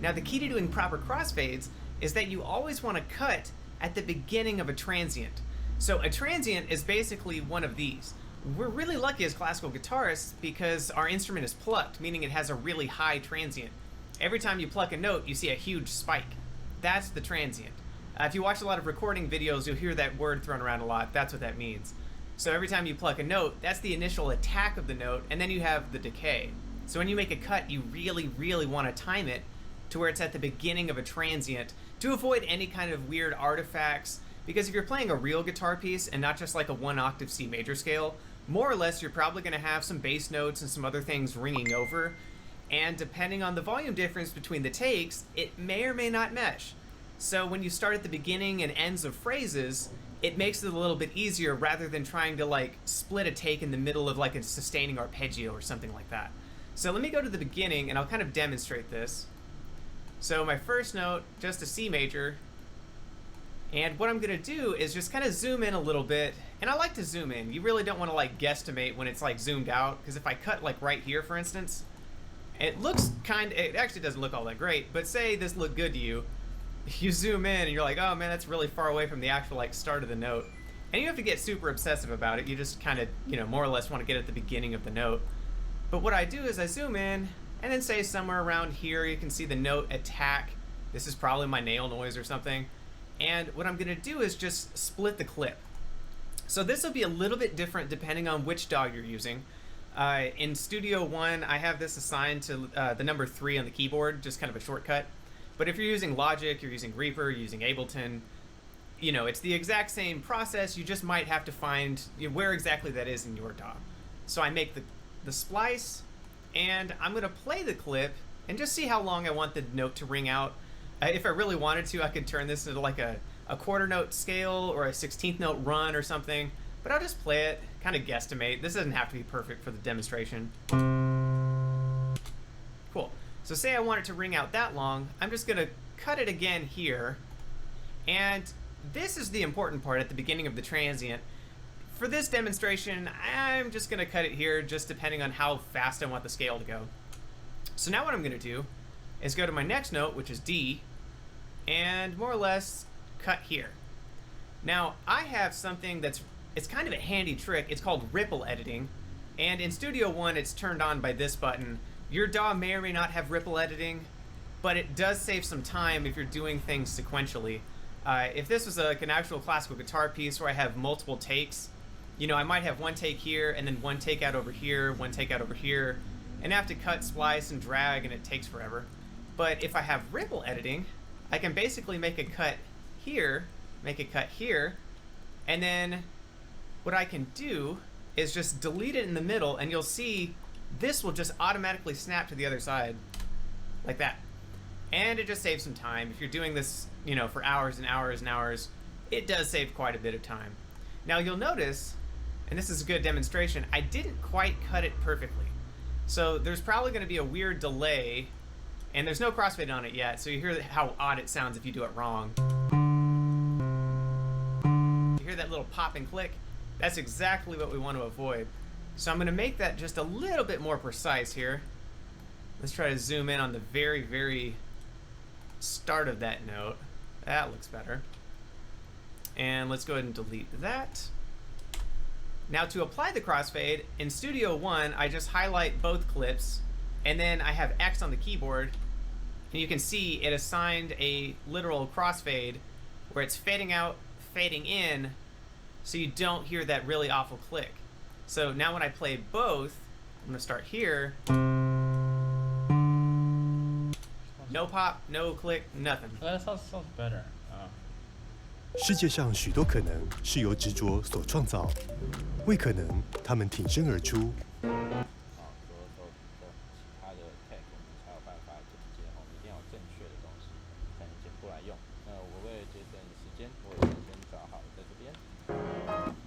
Now the key to doing proper crossfades is that you always want to cut at the beginning of a transient. So a transient is basically one of these. We're really lucky as classical guitarists because our instrument is plucked, meaning it has a really high transient. Every time you pluck a note, you see a huge spike. That's the transient. If you watch a lot of recording videos, you'll hear that word thrown around a lot. That's what that means. So every time you pluck a note, that's the initial attack of the note, and then you have the decay. So when you make a cut, you really want to time it to where it's at the beginning of a transient to avoid any kind of weird artifacts, because if you're playing a real guitar piece and not just like a 1-octave C major scale, more or less you're probably going to have some bass notes and some other things ringing over, and depending on the volume difference between the takes, it may or may not mesh. So when you start at the beginning and ends of phrases, it makes it a little bit easier rather than trying to like split a take in the middle of like a sustaining arpeggio or something like that. So let me go to the beginning and I'll kind of demonstrate this. So my first note, just a C major. And what I'm gonna do is just kind of zoom in a little bit. And I like to zoom in. You really don't want to like guesstimate when it's like zoomed out, because if I cut like right here, for instance, it actually doesn't look all that great, but say this looked good to you, you zoom in and you're like, oh man, that's really far away from the actual like start of the note. And you have to get super obsessive about it. You just kind of, more or less want to get at the beginning of the note. But what I do is I zoom in, and then say somewhere around here you can see the note attack. This is probably my nail noise or something. And what I'm gonna do is just split the clip. So this will be a little bit different depending on which DAW you're using. In Studio One, I have this assigned to the number 3 on the keyboard, just kind of a shortcut. But if you're using Logic, you're using Reaper, you're using Ableton, it's the exact same process. You just might have to find where exactly that is in your DAW. So I make the splice, and I'm gonna play the clip and just see how long I want the note to ring out. If I really wanted to, I could turn this into like a quarter note scale or a 16th note run or something, but I'll just play it, kind of guesstimate. This doesn't have to be perfect for the demonstration. Cool. So say I want it to ring out that long, I'm just gonna cut it again here, and this is the important part at the beginning of the transient. For this demonstration, I'm just gonna cut it here, just depending on how fast I want the scale to go. So now what I'm gonna do is go to my next note, which is D, and more or less cut here. Now I have something it's kind of a handy trick. It's called ripple editing, and in Studio One it's turned on by this button. Your DAW may or may not have ripple editing, but it does save some time if you're doing things sequentially. If this was like an actual classical guitar piece where I have multiple takes, I might have one take here and then one take out over here, one take out over here, and I have to cut, splice, and drag, and it takes forever. But if I have ripple editing, I can basically make a cut here, and then what I can do is just delete it in the middle, and you'll see this will just automatically snap to the other side, like that. And it just saves some time. If you're doing this, for hours and hours and hours, it does save quite a bit of time. Now you'll notice, and this is a good demonstration, I didn't quite cut it perfectly. So there's probably going to be a weird delay, and there's no crossfade on it yet, so you hear how odd it sounds if you do it wrong. You hear that little pop and click? That's exactly what we want to avoid. So I'm going to make that just a little bit more precise here. Let's try to zoom in on the very, very start of that note. That looks better. And let's go ahead and delete that. Now to apply the crossfade, in Studio One, I just highlight both clips, and then I have X on the keyboard, and you can see it assigned a literal crossfade where it's fading out, fading in, so you don't hear that really awful click. So now when I play both, I'm gonna start here. No pop, no click, nothing. That sounds better. 世界上许多可能是由执着所创造，为可能，他们挺身而出。左手的其他的 tag， 我们才有办法剪接后，一定要有正确的东西才能剪过来用。那我为了节省时间，我已经先找好在这边。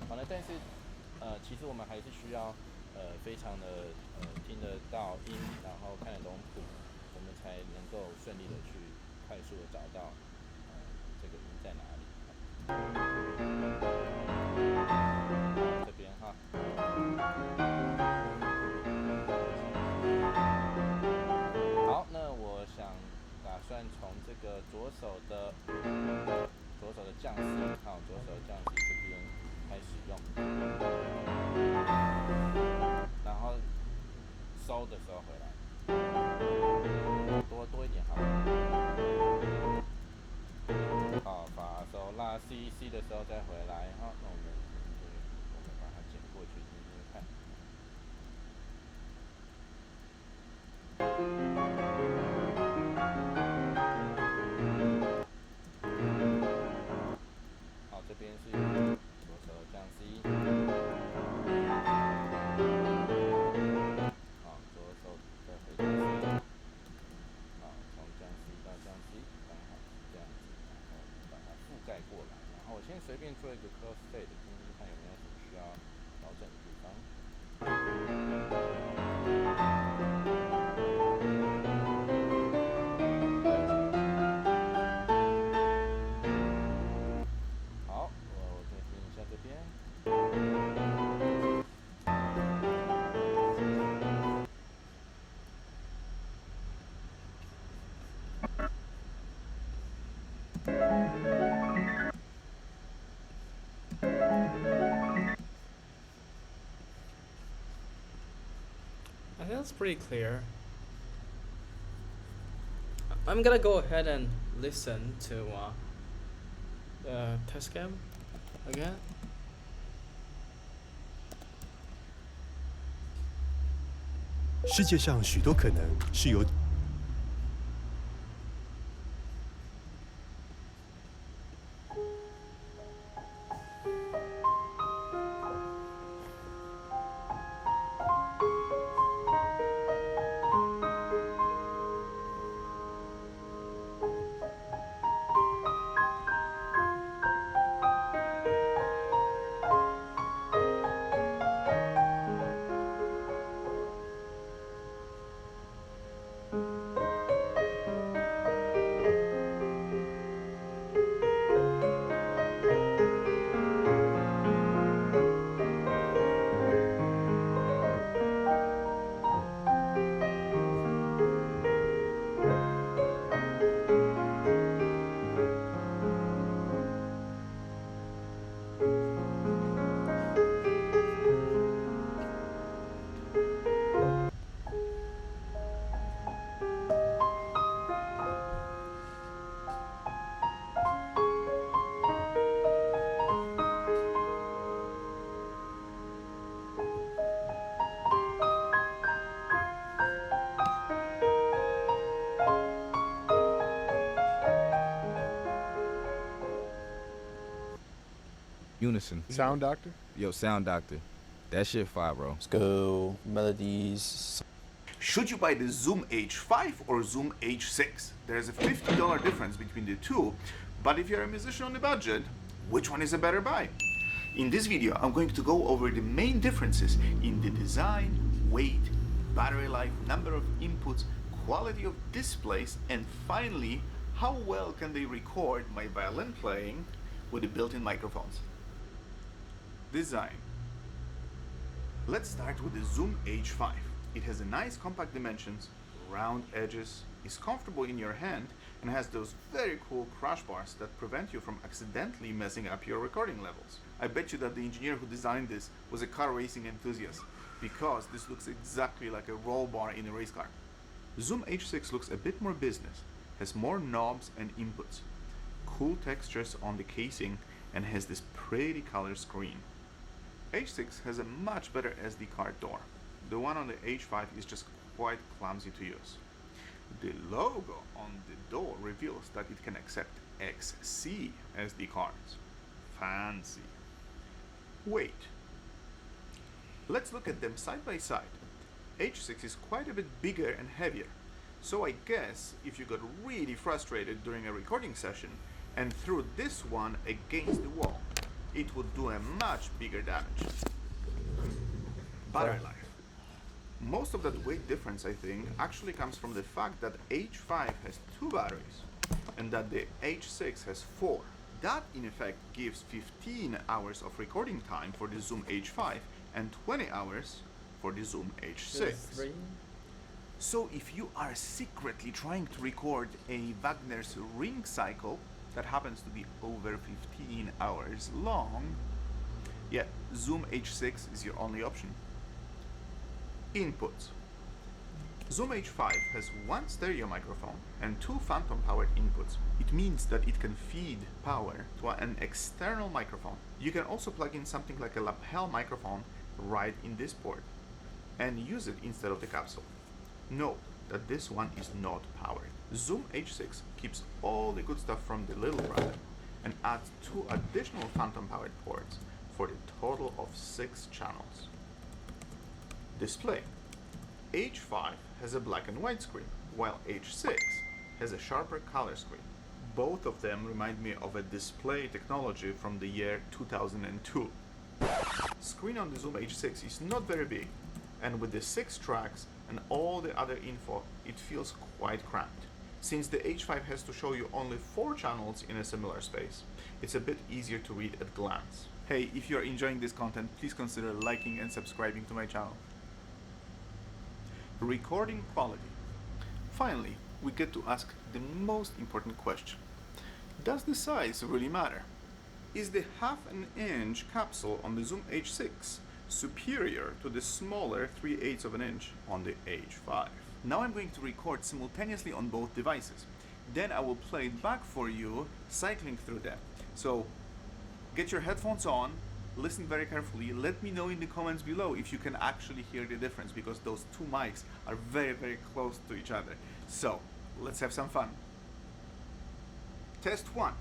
好了，但是其实我们还是需要非常的听得到音，然后看得懂谱，我们才能够顺利的去快速的找到这个音在哪里。这边哈。好，那我打算从这个左手的降 C， 好，左手降 C 这边开始用，然后收的时候回来，多一点好。好，把手拉 C 的时候再回来，好，那我们把它剪过去听听看。好，这边是左手降 C， 好，左手再回降 C， 好，从降 C 到降 C， 刚好是这样子，然后把它覆盖过来，然后我先随便做一个 crossfade， 听听看有没有什么需要调整的地方。I think that's pretty clear. I'm gonna go ahead and listen to the test cam again. "世界上许多可能是由Unison. Sound Doctor? Yo, Sound Doctor. That shit fire, bro. Let's go. Melodies. Should you buy the Zoom H5 or Zoom H6? There's a $50 difference between the two, but if you're a musician on a budget, which one is a better buy? In this video, I'm going to go over the main differences in the design, weight, battery life, number of inputs, quality of displays, and finally, how well can they record my violin playing with the built-in microphones. Design. Let's start with the Zoom H5. It has a nice compact dimensions, round edges, is comfortable in your hand, and has those very cool crush bars that prevent you from accidentally messing up your recording levels. I bet you that the engineer who designed this was a car racing enthusiast, because this looks exactly like a roll bar in a race car. Zoom H6 looks a bit more business, has more knobs and inputs, cool textures on the casing, and has this pretty color screen. H6 has a much better SD card door. The one on the H5 is just quite clumsy to use. The logo on the door reveals that it can accept XC SD cards. Fancy. Weight. Let's look at them side by side. H6 is quite a bit bigger and heavier, so I guess if you got really frustrated during a recording session and threw this one against the wall, it would do a much bigger damage. Battery life. Most of that weight difference, I think, actually comes from the fact that H5 has 2 batteries and that the H6 has 4. That in effect gives 15 hours of recording time for the Zoom H5 and 20 hours for the Zoom H6. So if you are secretly trying to record a Wagner's Ring cycle that happens to be over 15 hours long, yeah, Zoom H6 is your only option. Inputs. Zoom H5 has 1 stereo microphone and 2 phantom powered inputs. It means that it can feed power to an external microphone. You can also plug in something like a lapel microphone right in this port and use it instead of the capsule. Note that this one is not powered. Zoom H6 keeps all the good stuff from the little brother and adds 2 additional phantom powered ports for the total of 6 channels. Display. H5 has a black and white screen, while H6 has a sharper color screen. Both of them remind me of a display technology from the year 2002. Screen on the Zoom H6 is not very big, and with the 6 tracks and all the other info, it feels quite cramped. Since the H5 has to show you only 4 channels in a similar space, it's a bit easier to read at glance. Hey, if you're enjoying this content, please consider liking and subscribing to my channel. Recording quality. Finally, we get to ask the most important question. Does the size really matter? Is the 1/2 inch capsule on the Zoom H6 superior to the smaller 3/8 of an inch on the H5. Now I'm going to record simultaneously on both devices. Then I will play it back for you, cycling through them. So get your headphones on, listen very carefully. Let me know in the comments below if you can actually hear the difference, because those two mics are very, very close to each other. So let's have some fun. Test 1.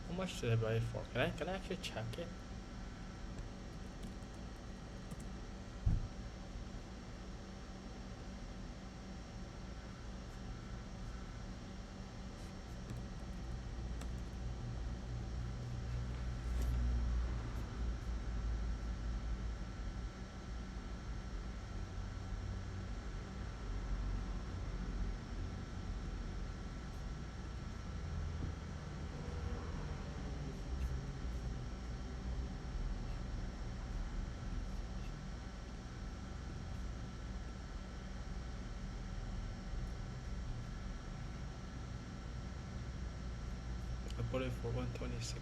How much did I buy it for? Can I actually check it? I bought it for 126.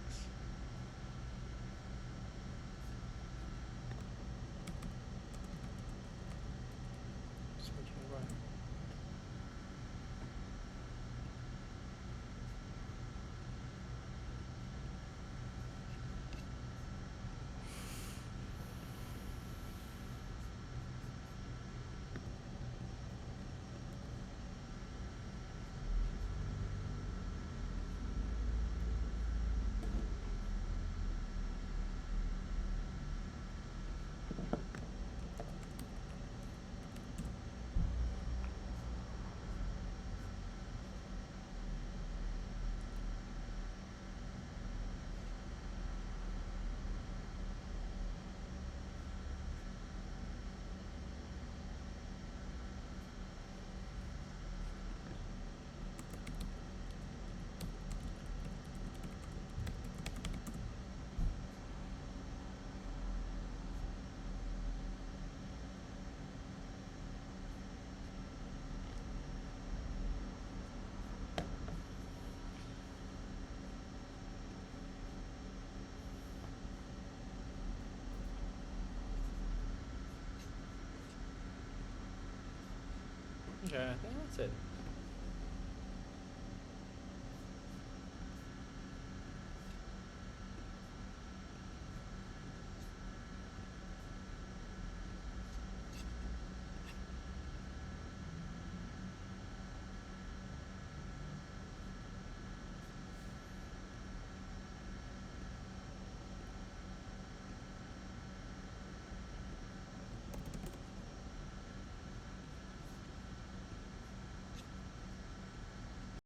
Searching right. Okay, I think that's it.